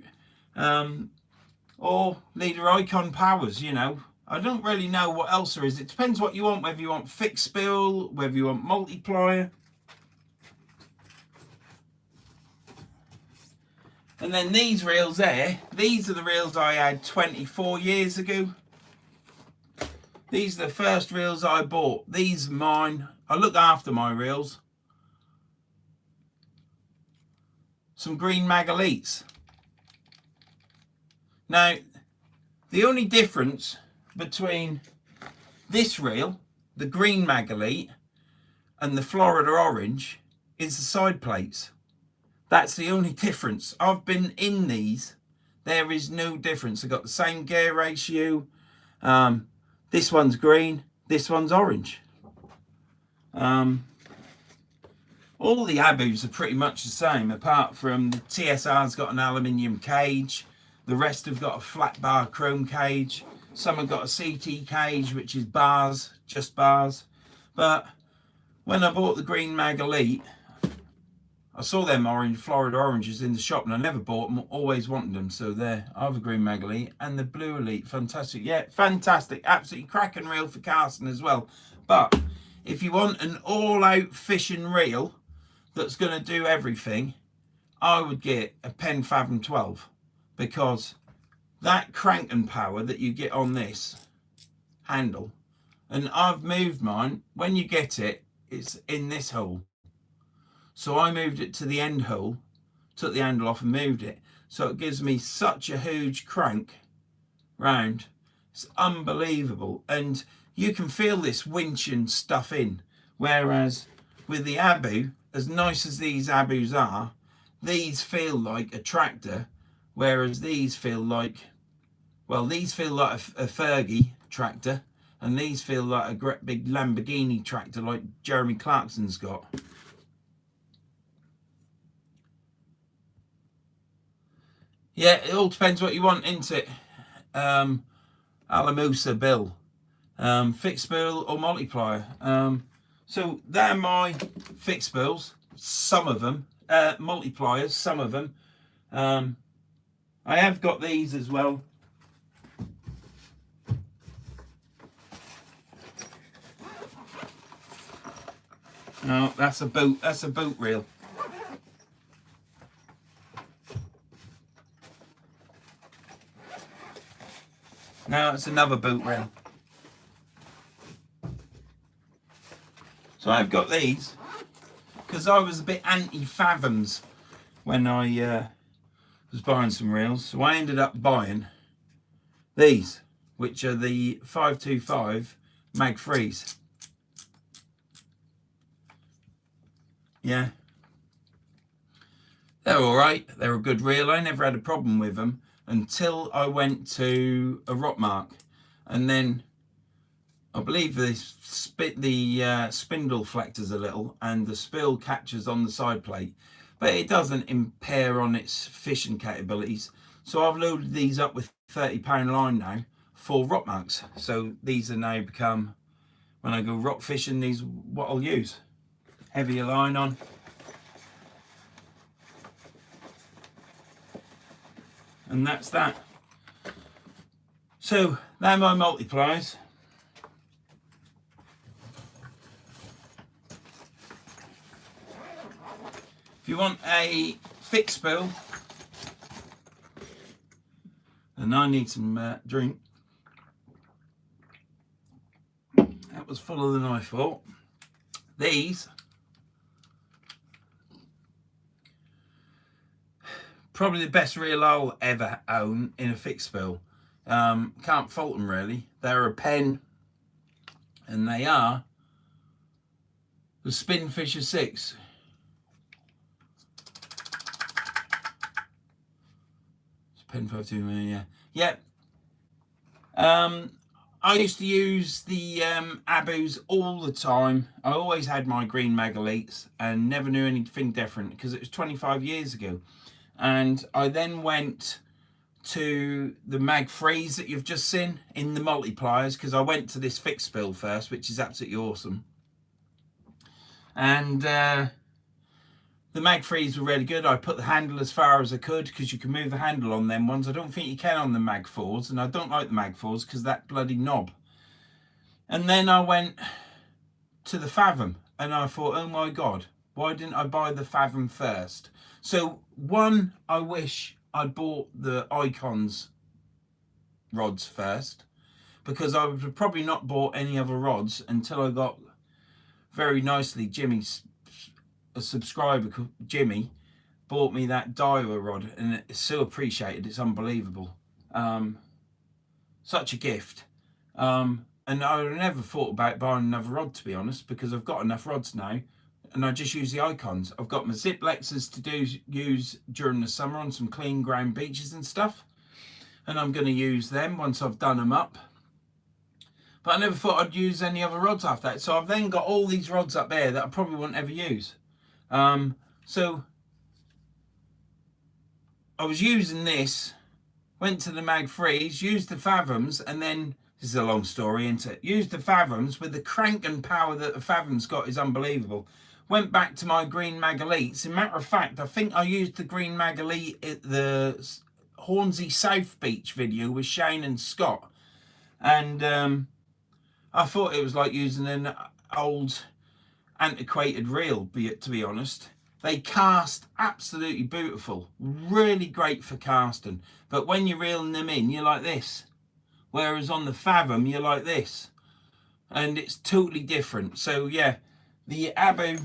Or Leader Icon Powers, you know. I don't really know what else there is. It depends what you want, whether you want fixed spill, whether you want multiplier. And then these reels there, these are the reels I had 24 years ago. These are the first reels I bought. These are mine. I look after my reels. Some green Magalites. Now, the only difference between this reel, the green Magalite, and the Florida orange is the side plates. That's the only difference. I've been in these. There is no difference. They've got the same gear ratio. This one's green. This one's orange. All the Abus are pretty much the same, apart from the TSR's got an aluminium cage. The rest have got a flat bar chrome cage. Some have got a CT cage, which is bars, just bars. But when I bought the Green Mag Elite, I saw them Florida oranges in the shop, and I never bought them, always wanted them. So there, I have a Green Mag Elite and the Blue Elite. Fantastic. Yeah, fantastic. Absolutely cracking reel for casting as well. But if you want an all-out fishing reel that's going to do everything, I would get a Penn Fathom 12, because that cranking power that you get on this handle, and I've moved mine, when you get it, it's in this hole. So I moved it to the end hole, took the handle off and moved it. So it gives me such a huge crank round. It's unbelievable. And you can feel this winching stuff in. Whereas with the Abu, as nice as these Abus are, these feel like a tractor, whereas these feel like, well, these feel like a Fergie tractor, and these feel like a great big Lamborghini tractor like Jeremy Clarkson's got. Yeah, it all depends what you want, isn't it? Alamusa Bill. Fixed spool or multiplier. So they're my fixed spools, some of them. Multipliers, some of them. I have got these as well. Oh, that's a boot reel. Now it's another boot reel. So I've got these because I was a bit anti-fathoms when I was buying some reels. So I ended up buying these, which are the 525 mag frees. Yeah, they're all right. They're a good reel. I never had a problem with them until I went to a rock mark, and then I believe the spindle flectors a little, and the spill catches on the side plate, but it doesn't impair on its fishing capabilities. So I've loaded these up with 30-pound line now for rock marks. So these are now become, when I go rock fishing, these what I'll use. Heavier line on. And that's that. So they're my multipliers. If you want a fixed spool, and I need some drink. That was fuller than I thought. These, probably the best reel I'll ever own in a fixed spool. Can't fault them really. They're a Penn, and they are the Spinfisher 6. It's Penn 52, yeah. Yep. I used to use the Abus all the time. I always had my Green Mag Elites and never knew anything different because it was 25 years ago. And I then went to the Mag Frees that you've just seen in the multipliers, because I went to this fixed spool first, which is absolutely awesome. And the Mag Frees were really good. I put the handle as far as I could because you can move the handle on them ones. I don't think you can on the Mag 4s, and I don't like the Mag 4s because that bloody knob. And then I went to the Fathom, and I thought, oh my God, why didn't I buy the Fathom first? So one, I wish I'd bought the Icons rods first, because I would have probably not bought any other rods until I got very nicely Jimmy's, a subscriber, Jimmy, bought me that Daiwa rod, and it's so appreciated. It's unbelievable. Such a gift. And I never thought about buying another rod, to be honest, because I've got enough rods now. and I just use the icons. I've got my Ziplexes to use during the summer on some clean ground beaches and stuff, and I'm going to use them once I've done them up. But I never thought I'd use any other rods after that, so I've then got all these rods up there that I probably won't ever use. So I was using this, went to the Mag Freeze, used the Fathoms, and then, this is a long story, isn't it? Used the Fathoms with the cranking power that the Fathoms got is unbelievable. Went back to my Green Mag Elites. As a matter of fact, I think I used the Green Mag Elite at the Hornsey South Beach video with Shane and Scott. And I thought it was like using an old antiquated reel, to be honest. They cast absolutely beautiful, really great for casting, but when you're reeling them in, you're like this, whereas on the Fathom you're like this, and it's totally different. So yeah, the Abu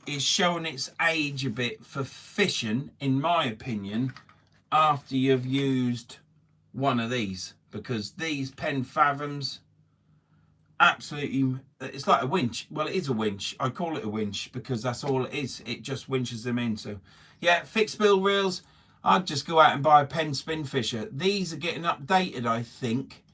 is showing its age a bit for fishing, in my opinion, after you've used one of these, because these Pen Fathoms, absolutely, it's like a winch. Well, it is a winch. I call it a winch because that's all it is. It just winches them in. So yeah, fixed bill reels, I'd just go out and buy a Pen Spin Fisher. These are getting updated, I think,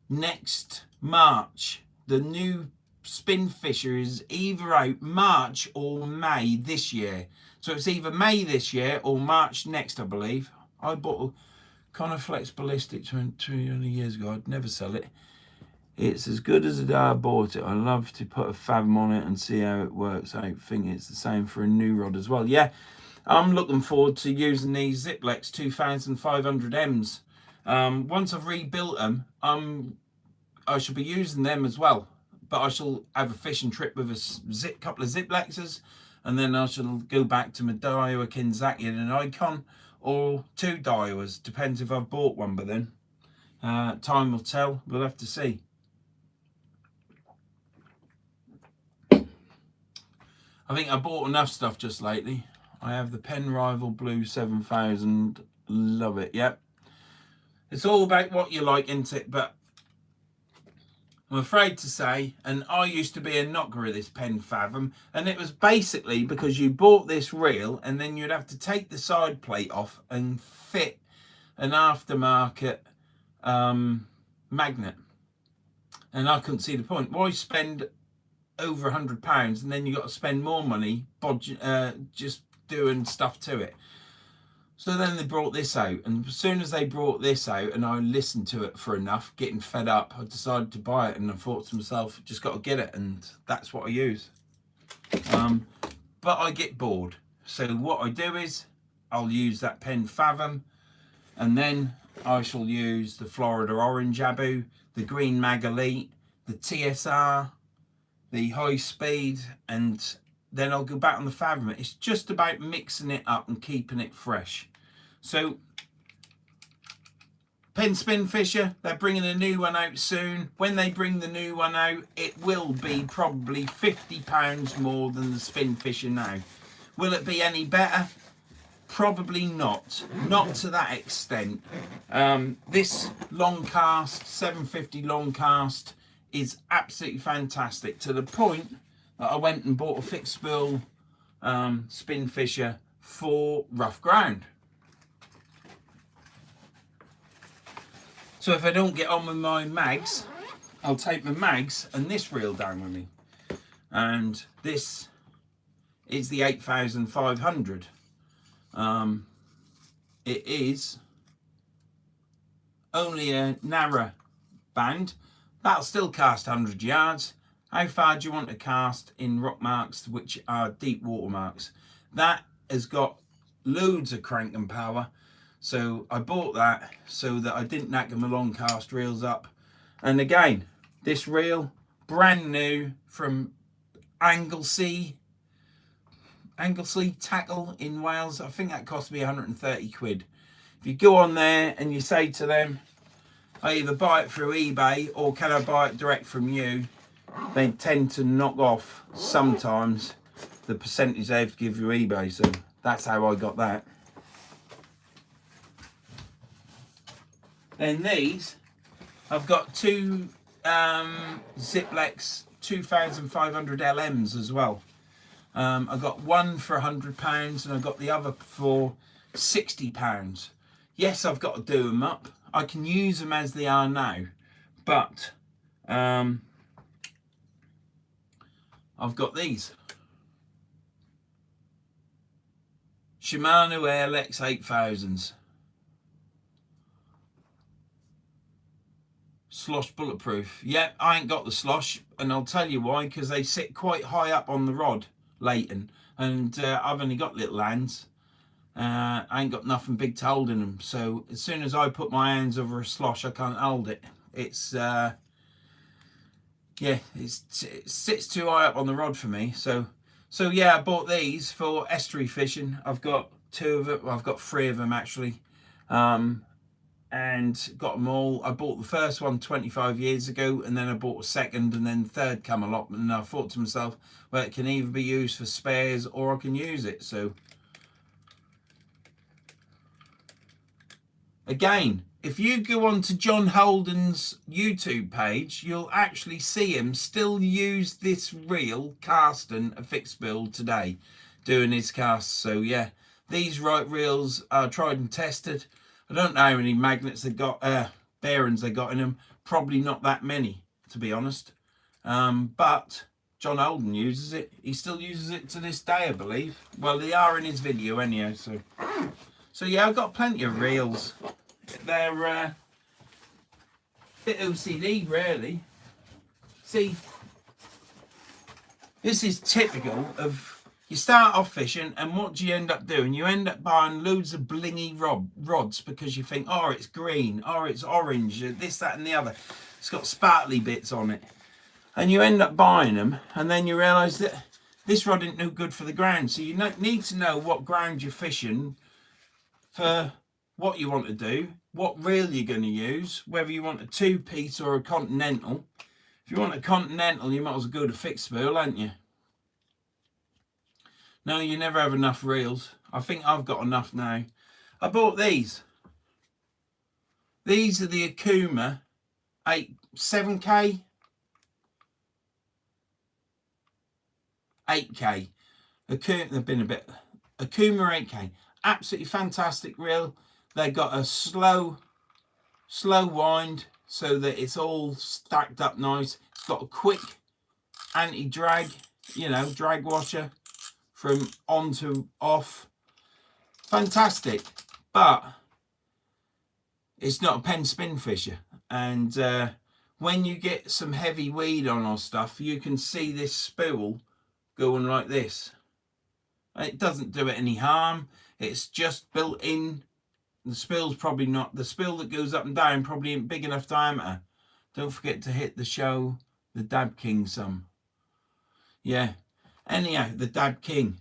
next March. The new Spin Fisher is either out March or May this year. So it's either May this year or March next, I believe. I bought a Coniflex Ballistic 20 years ago. I'd never sell it. It's as good as the day I bought it. I love to put a Fathom on it and see how it works. I think it's the same for a new rod as well. Yeah, I'm looking forward to using these Ziplex 2500Ms. Once I've rebuilt them, I shall be using them as well. But I shall have a fishing trip with a couple of Ziplexes, and then I shall go back to my Daiwa Kinzaki and an Icon, or two Daiwas. Depends if I've bought one by then. Time will tell. We'll have to see. I think I bought enough stuff just lately. I have the Pen Rival Blue 7000. Love it. Yep. It's all about what you like, isn't it? But I'm afraid to say, and I used to be a knocker of this Pen Fathom, and it was basically because you bought this reel and then you'd have to take the side plate off and fit an aftermarket magnet. And I couldn't see the point. Why spend over £100 and then you got to spend more money just doing stuff to it? So then they brought this out, and as soon as they brought this out and I listened to it for enough, getting fed up, I decided to buy it, and I thought to myself, just got to get it, and that's what I use. But I get bored, so what I do is I'll use that Pen Fathom, and then I shall use the Florida Orange Abu, the Green Mag Elite, the TSR, the High Speed, and then I'll go back on the Fathom. It's just about mixing it up and keeping it fresh. So, Pen Spin Fisher, they're bringing a new one out soon. When they bring the new one out, it will be probably £50 more than the Spin Fisher now. Will it be any better? Probably not. Not to that extent. This long cast, 750 long cast, is absolutely fantastic, to the point that I went and bought a fixed bill Spin Fisher for rough ground. So if I don't get on with my mags, I'll take my mags and this reel down with me. And this is the 8500. It is only a narrow band. That'll still cast 100 yards. How far do you want to cast in rock marks, which are deep water marks? That has got loads of cranking power. So I bought that so that I didn't knack my long cast reels up. And again, this reel, brand new from Anglesey Tackle in Wales. I think that cost me 130 quid. If you go on there and you say to them, I either buy it through eBay or can I buy it direct from you, they tend to knock off sometimes the percentage they have to give you eBay. So that's how I got that. Then these, I've got two Ziplex 2500 LMs as well. I got one for £100 and I got the other for £60. Yes, I've got to do them up. I can use them as they are now, but I've got these Shimano ALX 8000s. Slosh bulletproof. Yeah, I ain't got the slosh, and I'll tell you why, because they sit quite high up on the rod, Leighton, and I've only got little hands. I ain't got nothing big to hold in them, so as soon as I put my hands over a slosh, I can't hold it. It's yeah, it sits too high up on the rod for me. So yeah, I bought these for estuary fishing. I've got two of it. Well, I've got three of them actually. And got them all. I bought the first one 25 years ago, and then I bought a second, and then the third come along, and I thought to myself, well, it can either be used for spares or I can use it. So again, if you go on to John Holden's YouTube page, you'll actually see him still use this reel casting a fixed build today, doing his casts. So yeah, these right reels are tried and tested. I don't know how many magnets they got, bearings they got in them. Probably not that many, to be honest. But John Holden uses it. He still uses it to this day, I believe. Well, they are in his video anyhow. So yeah, I've got plenty of reels. They're a bit OCD, really. See, this is typical of, you start off fishing, and what do you end up doing? You end up buying loads of blingy rods because you think, oh, it's green, oh, it's orange, this, that, and the other. It's got sparkly bits on it. And you end up buying them, and then you realise that this rod isn't no good for the ground. So you need to know what ground you're fishing for, what you want to do, what reel you're going to use, whether you want a 2-piece or a continental. If you want a continental, you might as well go to fixed spool, ain't you? No, you never have enough reels. I think I've got enough now. I bought these. These are the Akuma 7K? 8K. They've been a bit. Akuma 8K. Absolutely fantastic reel. They've got a slow wind so that it's all stacked up nice. It's got a quick anti-drag, drag washer. From on to off. Fantastic. But it's not a pen spin fisher. And when you get some heavy weed on or stuff, you can see this spool going like this. It doesn't do it any harm. It's just built in. The spool's probably not. The spool that goes up and down probably ain't big enough diameter. Don't forget to hit the show the Dab King some. Yeah. Anyhow, the Dab King.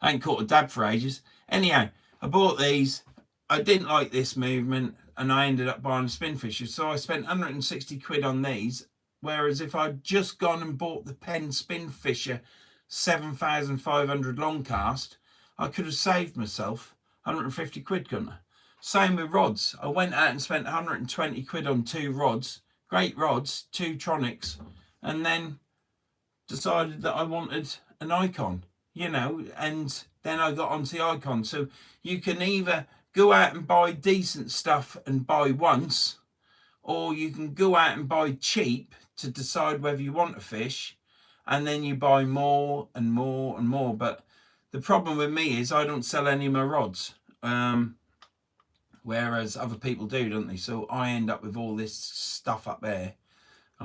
I ain't caught a dab for ages. Anyhow, I bought these. I didn't like this movement, and I ended up buying a spin fisher. So I spent 160 quid on these. Whereas if I'd just gone and bought the Penn Spin Fisher 7,500 long cast, I could have saved myself 150 quid, couldn't I? Same with rods. I went out and spent 120 quid on 2 rods. Great rods, 2 Tronics, and then decided that I wanted an Icon, and then I got onto the Icon. So you can either go out and buy decent stuff and buy once, or you can go out and buy cheap to decide whether you want to fish, and then you buy more and more and more. But the problem with me is I don't sell any of my rods, whereas other people do, don't they? So I end up with all this stuff up there. I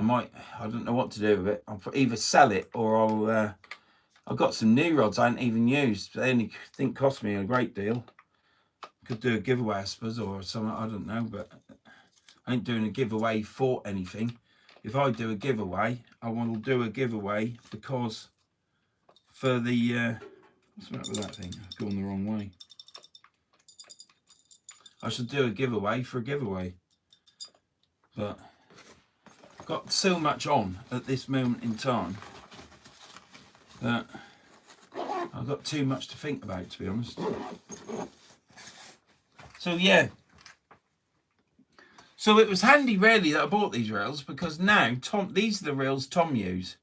don't know what to do with it. I'll either sell it, or I've got some new rods I haven't even used. They only think cost me a great deal. Could do a giveaway, I suppose, or something, I don't know, but I ain't doing a giveaway for anything. If I do a giveaway, I want to do a giveaway because for the what's the matter with that thing? It's going the wrong way. I should do a giveaway for a giveaway, but I've got so much on at this moment in time that I've got too much to think about, to be honest. So yeah, so it was handy really that I bought these reels, because now these are the reels Tom used.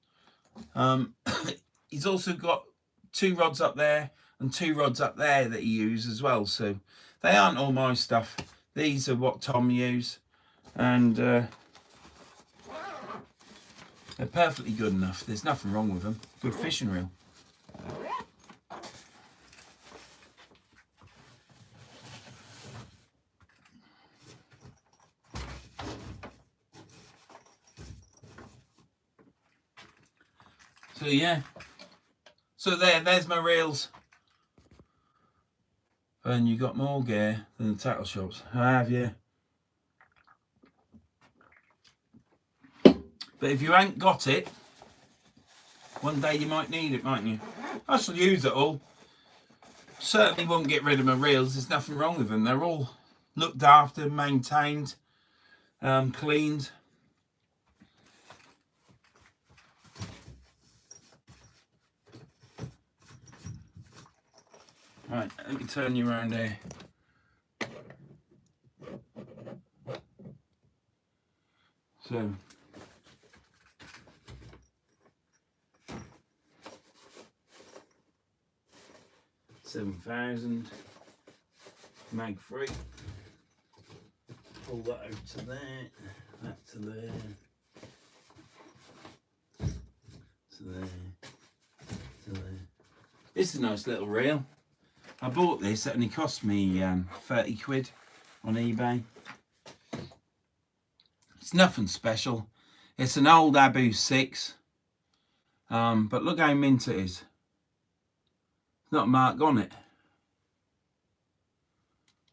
he's also got 2 rods up there and 2 rods up there that he uses as well. So they aren't all my stuff. These are what Tom used, and they're perfectly good enough. There's nothing wrong with them. Good fishing reel. So yeah, so there's my reels. And you got more gear than the tackle shops. I have, yeah. But if you ain't got it, one day you might need it, mightn't you? I shall use it all. Certainly won't get rid of my reels. There's nothing wrong with them. They're all looked after, maintained, cleaned. Right, let me turn you around there. So, $7,000 mag free. Pull that out to there, that to there, to there, to there. This is a nice little reel. I bought this, it only cost me 30 quid on eBay. It's nothing special. It's an old Abu 6, but look how mint it is. Not a mark on it.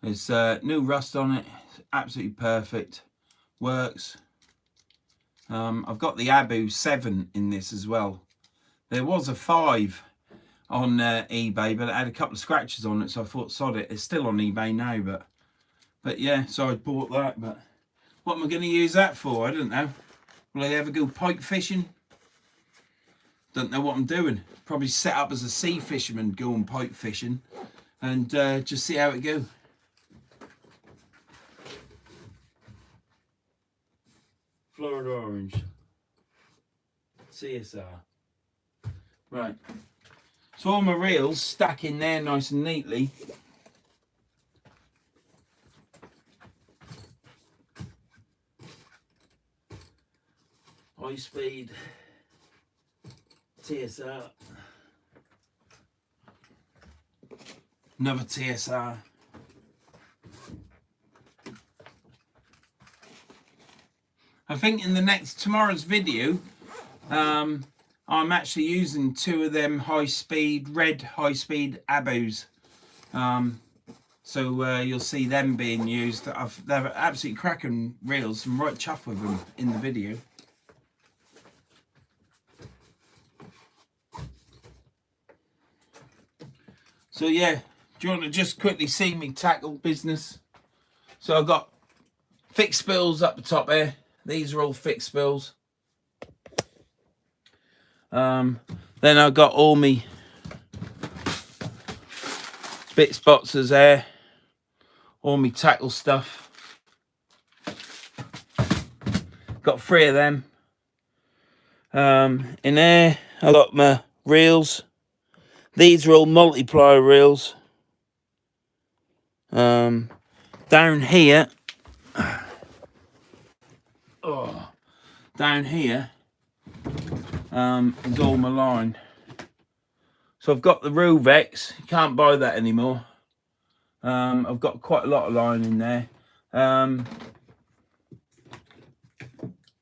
There's new rust on it. It's absolutely perfect. Works. I've got the Abu 7 in this as well. There was a 5 on eBay, but it had a couple of scratches on it, so I thought, sod it. It's still on eBay now, but yeah, so I bought that. But what am I going to use that for? I don't know. Will I ever go pike fishing? Don't know what I'm doing. Probably set up as a sea fisherman going pike fishing and just see how it goes. Florida orange. CSR. Right. So all my reels stack in there nice and neatly. High speed. TSR. Another TSR. I think in tomorrow's video, I'm actually using 2 of them red high speed Abus. So you'll see them being used. They're absolutely cracking reels. I'm right chuffed with them in the video. So yeah, do you want to just quickly see me tackle business? So I've got fixed spills up the top there. These are all fixed spills. Then I've got all me bits boxes there, all me tackle stuff. Got 3 of them. In there I've got my reels. These are all multiplier reels. Down here, is all my line. So I've got the Ruvex. You can't buy that anymore. I've got quite a lot of line in there.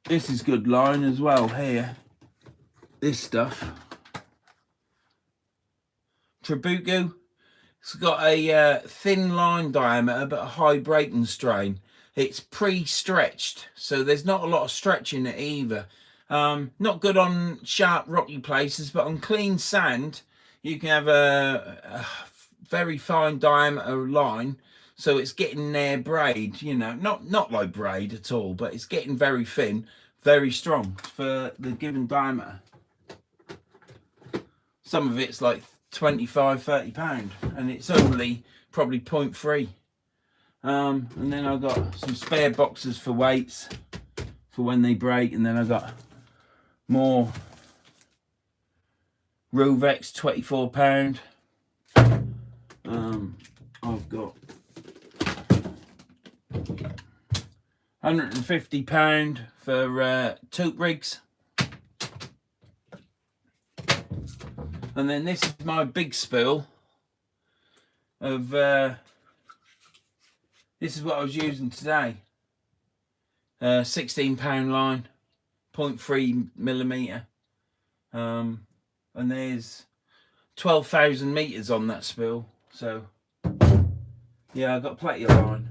This is good line as well here. This stuff. Trabuco. It's got a thin line diameter but a high breaking strain. It's pre-stretched, so there's not a lot of stretch in it either. Not good on sharp rocky places, but on clean sand you can have a very fine diameter line, so it's getting there braid, you know, not like braid at all, but it's getting very thin, very strong for the given diameter. Some of it's like 25-30 pound, and it's only probably 0.3. And then I've got some spare boxes for weights for when they break, and then I've got more Rovex, £24. I've got £150 for tote rigs. And then this is my big spool of, this is what I was using today. £16 line, 0.3mm. And there's 12,000 meters on that spool. So, yeah, I've got plenty of line.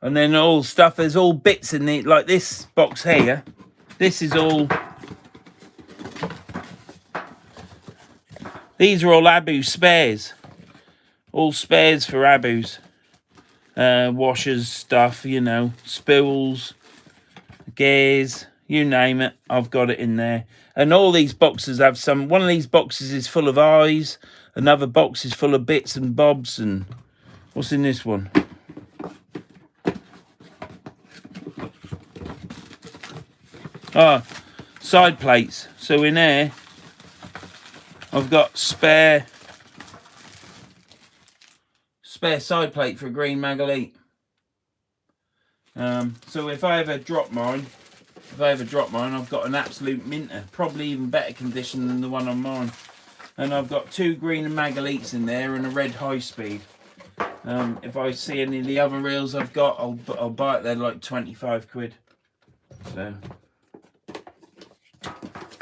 And then all stuff, there's all bits in it, like this box here. This is all, these are all Abu spares. All spares for Abus. Washers, stuff, you know, spools, gears, you name it, I've got it in there. And all these boxes have some, one of these boxes is full of eyes, another box is full of bits and bobs, and what's in this one? Ah, side plates. So in there, I've got spare side plate for a green Magalite. So if I ever drop mine, I've got an absolute minter, probably even better condition than the one on mine. And I've got 2 green Magalites in there and a red high speed. If I see any of the other reels I've got, I'll buy it. They're like 25 quid. So,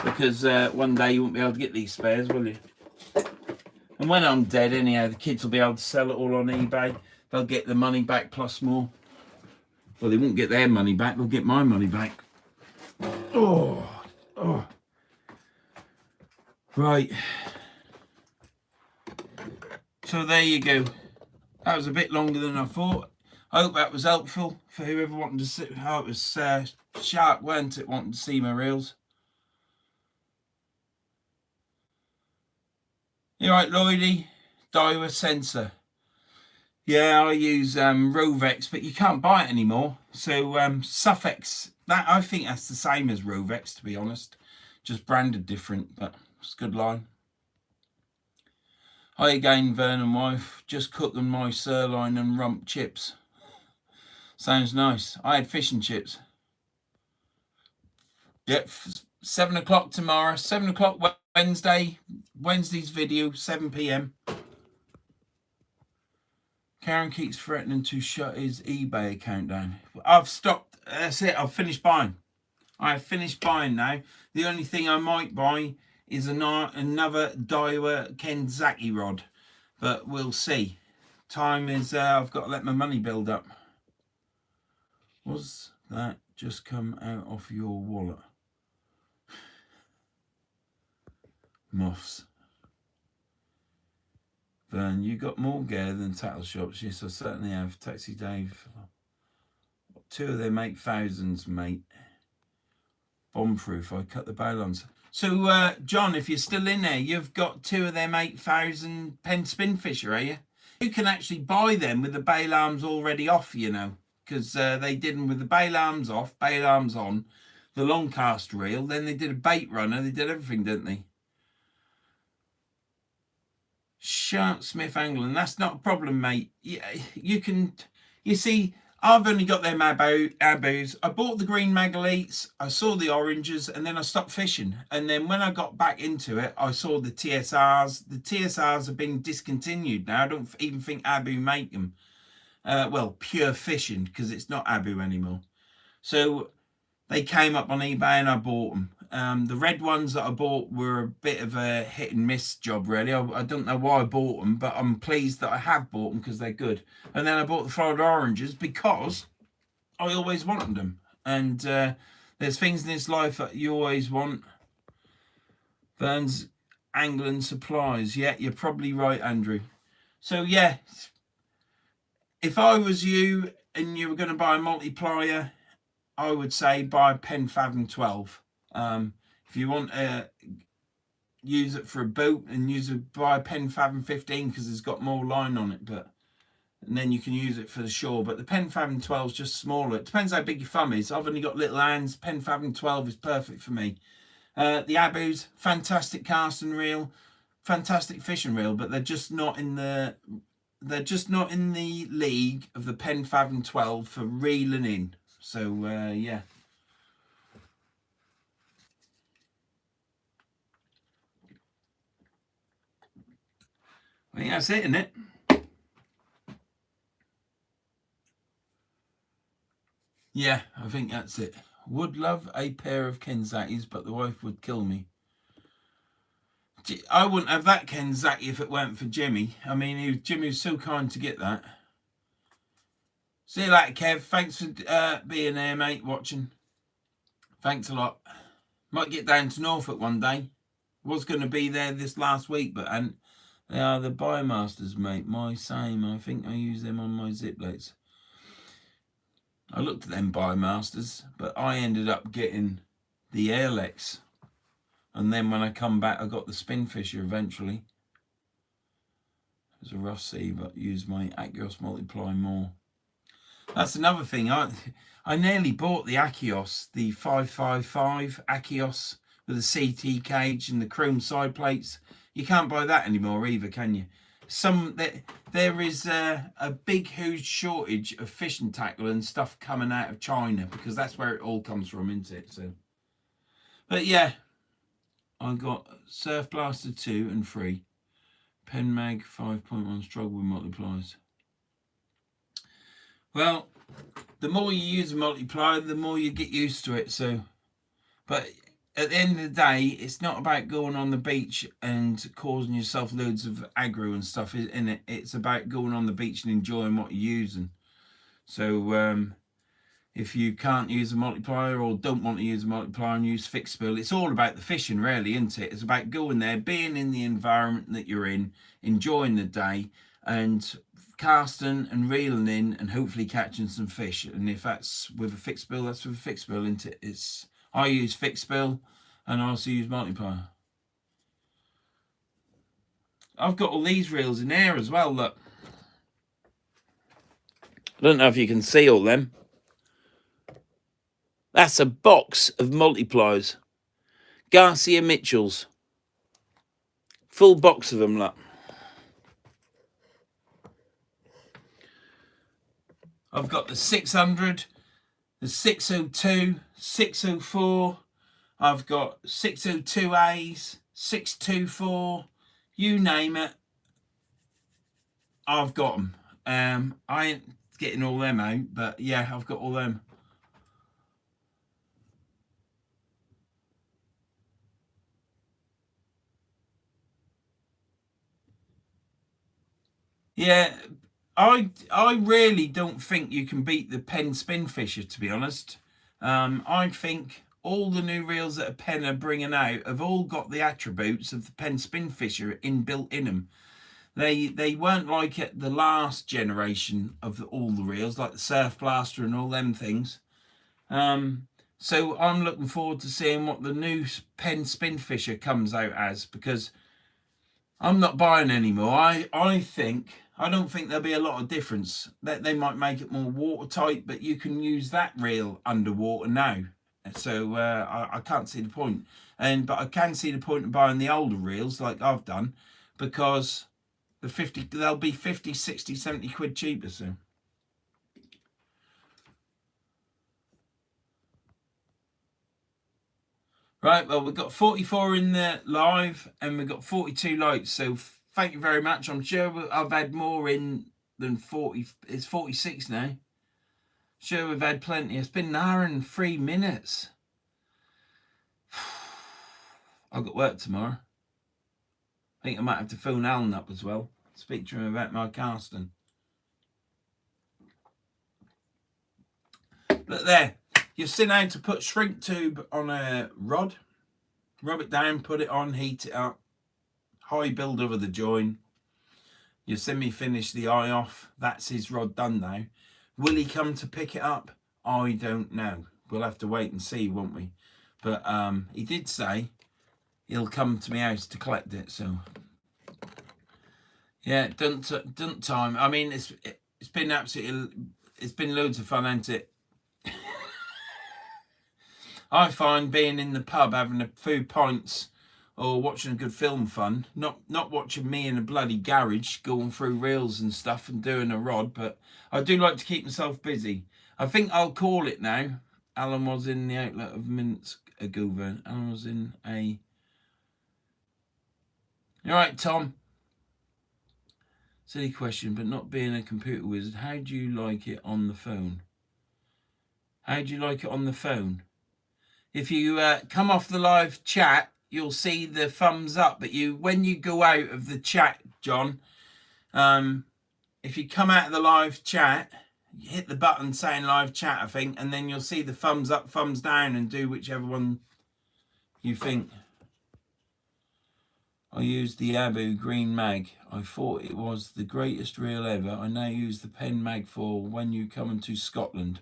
because one day you won't be able to get these spares, will you? And when I'm dead anyhow, the kids will be able to sell it all on eBay. They'll get the money back plus more. Well, they won't get their money back, they'll get my money back. Oh. Right. So there you go. That was a bit longer than I thought. I hope that was helpful for whoever wanted to see. Oh, it was sharp, weren't it, wanting to see my reels. You right, Louie? Daiwa sensor. Yeah, I use Rovex, but you can't buy it anymore. So Suffix, that I think that's the same as Rovex, to be honest. Just branded different, but it's a good line. Hi again, Vern and wife. Just cooking my sirloin and rump chips. Sounds nice. I had fish and chips. Yep, 7 o'clock tomorrow. 7 o'clock Wednesday. Wednesday's video, 7 p.m. Karen keeps threatening to shut his eBay account down. I've stopped. That's it. I've finished buying. I have finished buying now. The only thing I might buy is another Daiwa Kenzaki rod. But we'll see. Time is, I've got to let my money build up. Was that just come out of your wallet? Moths. Vern, you got more gear than tackle shops. Yes, I certainly have. Taxi Dave. 2 of them make thousands, mate. Bomb proof. I cut the balance. So, John, if you're still in there, you've got 2 of them 8,000 pen spinfisher, are you? You can actually buy them with the bail arms already off, you know, because they did them with the bail arms off, bail arms on, the long cast reel. Then they did a bait runner. They did everything, didn't they? Sharp Smith angling. That's not a problem, mate. You can, you see, I've only got them Abus. I bought the green Magalites, I saw the oranges, and then I stopped fishing. And then when I got back into it, I saw the TSRs. The TSRs have been discontinued now. I don't even think Abu make them. Well, pure fishing, because it's not Abu anymore. So they came up on eBay and I bought them. The red ones that I bought were a bit of a hit and miss job, really. I don't know why I bought them, but I'm pleased that I have bought them because they're good. And then I bought the Florida oranges because I always wanted them. And there's things in this life that you always want. Verns angling supplies. Yeah, you're probably right, Andrew. So yeah, if I was you and you were going to buy a multiplier, I would say buy a Pen Fathom 12. If you want to use it for a boat and buy a Pen Fathom 15 because it's got more line on it. But and then you can use it for the shore. But the Pen Fathom 12 is just smaller. It depends how big your thumb is. I've only got little hands. Pen Fathom 12 is perfect for me. The Abus, fantastic casting reel, fantastic fishing reel, but they're just not in the league of the Pen Fathom 12 for reeling in. So yeah. I think that's it, isn't it? Yeah, I think that's it. Would love a pair of Kenzatis, but the wife would kill me. I wouldn't have that Kenzaki if it weren't for Jimmy. I mean, Jimmy was so kind to get that. See you later, Kev. Thanks for being there, mate, watching. Thanks a lot. Might get down to Norfolk one day. Was going to be there this last week, but they are the Biomasters, mate. My same. I think I use them on my Ziplets. I looked at them Biomasters, but I ended up getting the Airlex. And then when I come back, I got the Spinfisher eventually. It was a rough sea, but used my Achios Multiply more. That's another thing. I nearly bought the Achios, the 555 Achios with a CT cage and the chrome side plates. You can't buy that anymore either, can you? There is a big, huge shortage of fishing tackle and stuff coming out of China because that's where it all comes from, isn't it? So, but yeah, I got Surf Blaster 2 and 3, Pen Mag 5.1, struggle with multipliers. Well, the more you use a multiplier, the more you get used to it. So, but at the end of the day, it's not about going on the beach and causing yourself loads of aggro and stuff in it. It's about going on the beach and enjoying what you're using. So if you can't use a multiplier or don't want to use a multiplier and use fixed spool, it's all about the fishing, really, isn't it? It's about going there, being in the environment that you're in, enjoying the day, and casting and reeling in and hopefully catching some fish. And if that's with a fixed spool, that's with a fixed spool, isn't it? I use fixed spool and I also use multiplier. I've got all these reels in here as well, look. I don't know if you can see all them. That's a box of multipliers. Garcia Mitchell's. Full box of them, look. I've got the 600, the 602, 604. I've got 602As, 624, you name it. I've got them. I ain't getting all them out, but yeah, I've got all them. Yeah, I really don't think you can beat the Penn Spinfisher, to be honest. I think all the new reels that Penn are bringing out have all got the attributes of the Penn Spinfisher inbuilt in them. They weren't like it the last generation of all the reels, like the Surf Blaster and all them things. So I'm looking forward to seeing what the new Penn Spinfisher comes out as, because I'm not buying anymore. I don't think there'll be a lot of difference. That they might make it more watertight, but you can use that reel underwater now. So I can't see the point. But I can see the point of buying the older reels like I've done, because they'll be 50, 60, 70 quid cheaper soon. Right, well, we've got 44 in the live and we've got 42 likes. So thank you very much. I'm sure I've had more in than 40. It's 46 now. Sure, we've had plenty. It's been an hour and 3 minutes. I've got work tomorrow. I think I might have to phone Alan up as well. Speak to him about my casting. Look there. You've seen how to put shrink tube on a rod. Rub it down, put it on, heat it up. High build over the join. You've seen me finish the eye off. That's his rod done now. Will he come to pick it up? I don't know. We'll have to wait and see, won't we? But he did say he'll come to my house to collect it. So yeah, done time. I mean, it's been loads of fun, hasn't it? I find being in the pub having a few pints or watching a good film fun. Not watching me in a bloody garage going through reels and stuff and doing a rod, but I do like to keep myself busy. I think I'll call it now. Alan was in the outlet of minutes ago then. Alan was in a... All right, Tom. Silly question, but not being a computer wizard, how do you like it on the phone? How do you like it on the phone? If you come off the live chat, you'll see the thumbs up. But when you go out of the chat, John, if you come out of the live chat, you hit the button saying live chat, I think, and then you'll see the thumbs up, thumbs down, and do whichever one you think. I used the Abu Green Mag. I thought it was the greatest reel ever. I now use the Pen Mag for when you come to Scotland.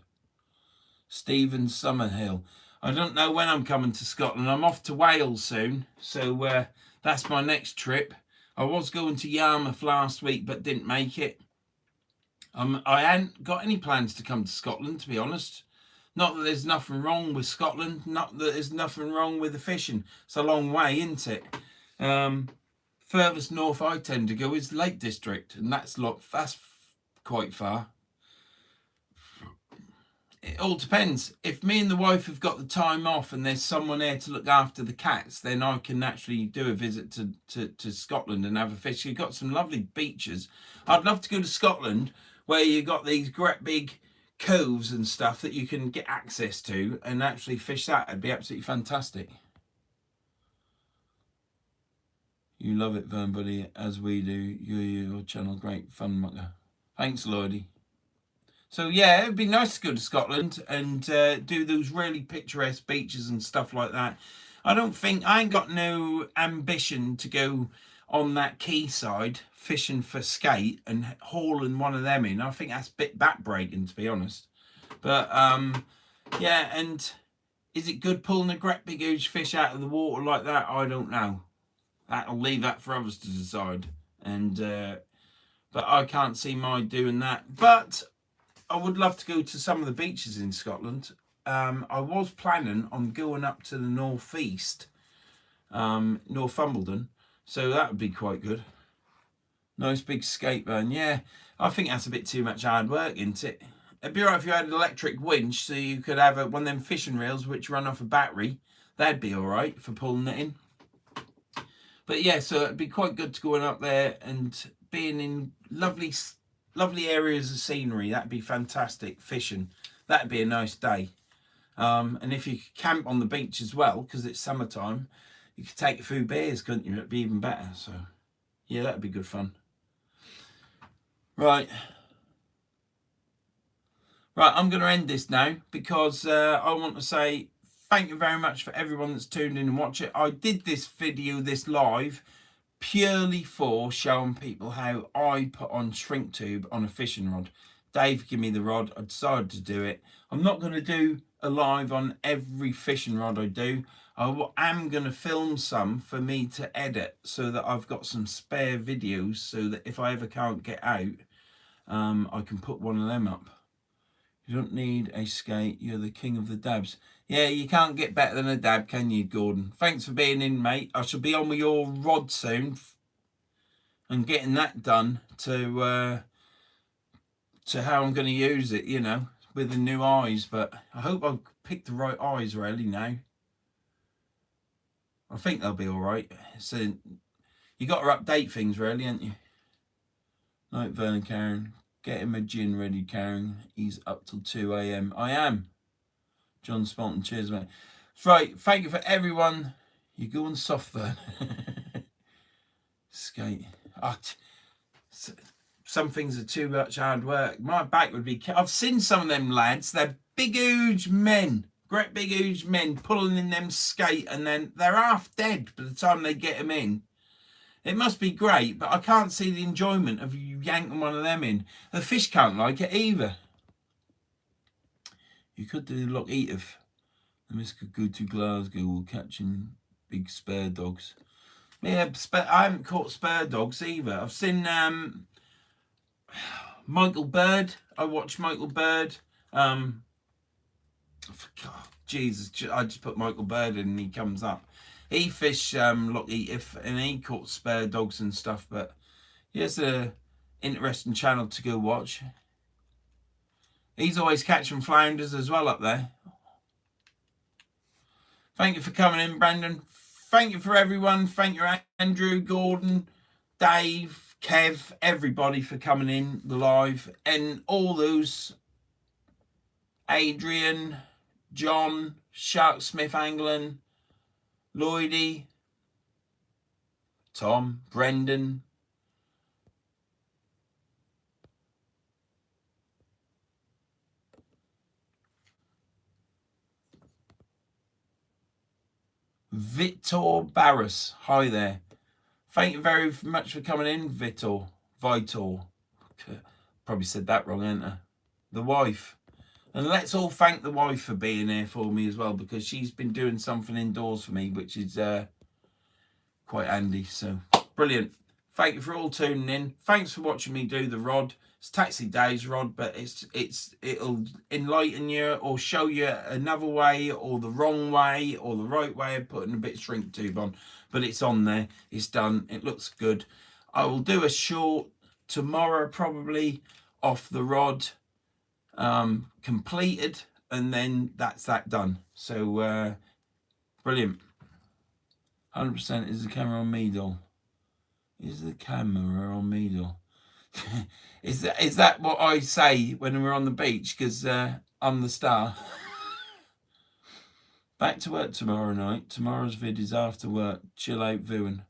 Stephen Summerhill. I don't know when I'm coming to Scotland. I'm off to Wales soon, so that's my next trip. I was going to Yarmouth last week, but didn't make it. I hadn't got any plans to come to Scotland, to be honest. Not that there's nothing wrong with Scotland. Not that there's nothing wrong with the fishing. It's a long way, isn't it? Furthest north I tend to go is Lake District, and that's quite far. It all depends. If me and the wife have got the time off and there's someone there to look after the cats, then I can actually do a visit to Scotland and have a fish. You've got some lovely beaches. I'd love to go to Scotland where you've got these great big coves and stuff that you can get access to and actually fish that. It'd be absolutely fantastic. You love it, Vern, buddy, as we do. Your channel, great fun, mucker. Thanks, Lloydie. So yeah, it'd be nice to go to Scotland and do those really picturesque beaches and stuff like that. I ain't got no ambition to go on that quayside fishing for skate and hauling one of them in. I think that's a bit backbreaking, to be honest. But yeah, and is it good pulling a great big huge fish out of the water like that? I don't know. I'll leave that for others to decide. And but I can't see my doing that. But I would love to go to some of the beaches in Scotland. I was planning on going up to the northeast, Northumberland, so that would be quite good. Nice big skate van. Yeah, I think that's a bit too much hard work, isn't it? It'd be right if you had an electric winch, so you could have one of them fishing reels which run off a battery. That'd be all right for pulling it in. But yeah, so it'd be quite good to go up there and being in lovely areas of scenery. That'd be fantastic. Fishing, that'd be a nice day. And if you could camp on the beach as well, because it's summertime, you could take a few beers, couldn't you? It'd be even better. So yeah, that'd be good fun. Right, I'm going to end this now because I want to say thank you very much for everyone that's tuned in and watched it. I did this video, this live, purely for showing people how I put on shrink tube on a fishing rod. Dave gave me the rod. I decided to do it. I'm not going to do a live on every fishing rod I do. I am going to film some for me to edit so that I've got some spare videos so that if I ever can't get out, I can put one of them up. You don't need a skate. You're the king of the dabs. Yeah, you can't get better than a dab, can you, Gordon? Thanks for being in, mate. I shall be on with your rod soon and getting that done to how I'm going to use it, you know, with the new eyes. But I hope I've picked the right eyes really now. I think they'll be all right. So you got to update things really, haven't you? Night, Vernon, Karen. Get him a gin ready, Karen. He's up till 2 a.m. I am. John Spartan, cheers, mate. Right, thank you for everyone. You're going soft, Vern. Skate. Some things are too much hard work. My back would be... I've seen some of them lads. They're big, huge men. Great big, huge men pulling in them skate, and then they're half dead by the time they get them in. It must be great, but I can't see the enjoyment of you yanking one of them in. The fish can't like it either. You could do Loch Eative. The miss could go to Glasgow catching big spare dogs. Yeah, I haven't caught spare dogs either. I've seen Michael Bird. I watch Michael Bird. God, Jesus, I just put Michael Bird in and he comes up. He fish and he caught spare dogs and stuff. But here's a interesting channel to go watch. He's always catching flounders as well up there. Thank you for coming in, Brandon. Thank you for everyone. Thank you, Andrew, Gordon, Dave, Kev, everybody for coming in the live, and all those, Adrian, John, Shark Smith Anglin, Louie, Tom, Brendan, Vitor Barras. Hi there. Thank you very much for coming in, Vitor. Probably said that wrong, ain't I? The wife. And let's all thank the wife for being here for me as well, because she's been doing something indoors for me, which is quite handy. So brilliant. Thank you for all tuning in. Thanks for watching me do the rod. It's Taxi Days rod, but it'll enlighten you or show you another way or the wrong way or the right way of putting a bit of shrink tube on. But it's on there. It's done. It looks good. I will do a short tomorrow probably off the rod completed, and then that's that done. So brilliant. 100% is the camera on me, doll. Is the camera on me, doll? Is that what I say when we're on the beach? Because I'm the star. Back to work tomorrow night. Tomorrow's vid is after work. Chill out viewing.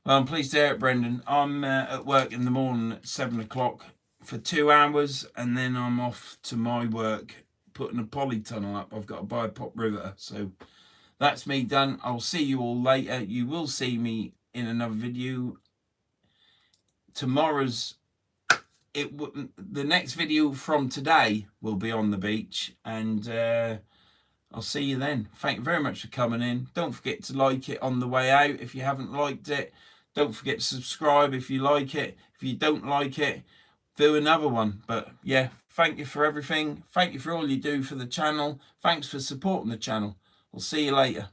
Well, I'm pleased to hear it, Brendan. I'm at work in the morning at 7 o'clock for 2 hours, and then I'm off to my work putting a polytunnel up. I've got to buy a pop riveter. So that's me done. I'll see you all later. You will see me in another video. The next video from today will be on the beach, and I'll see you then. Thank you very much for coming in. Don't forget to like it on the way out if you haven't liked it. Don't forget to subscribe if you like it. If you don't like it, do another one. But yeah, thank you for everything. Thank you for all you do for the channel. Thanks for supporting the channel. We'll see you later.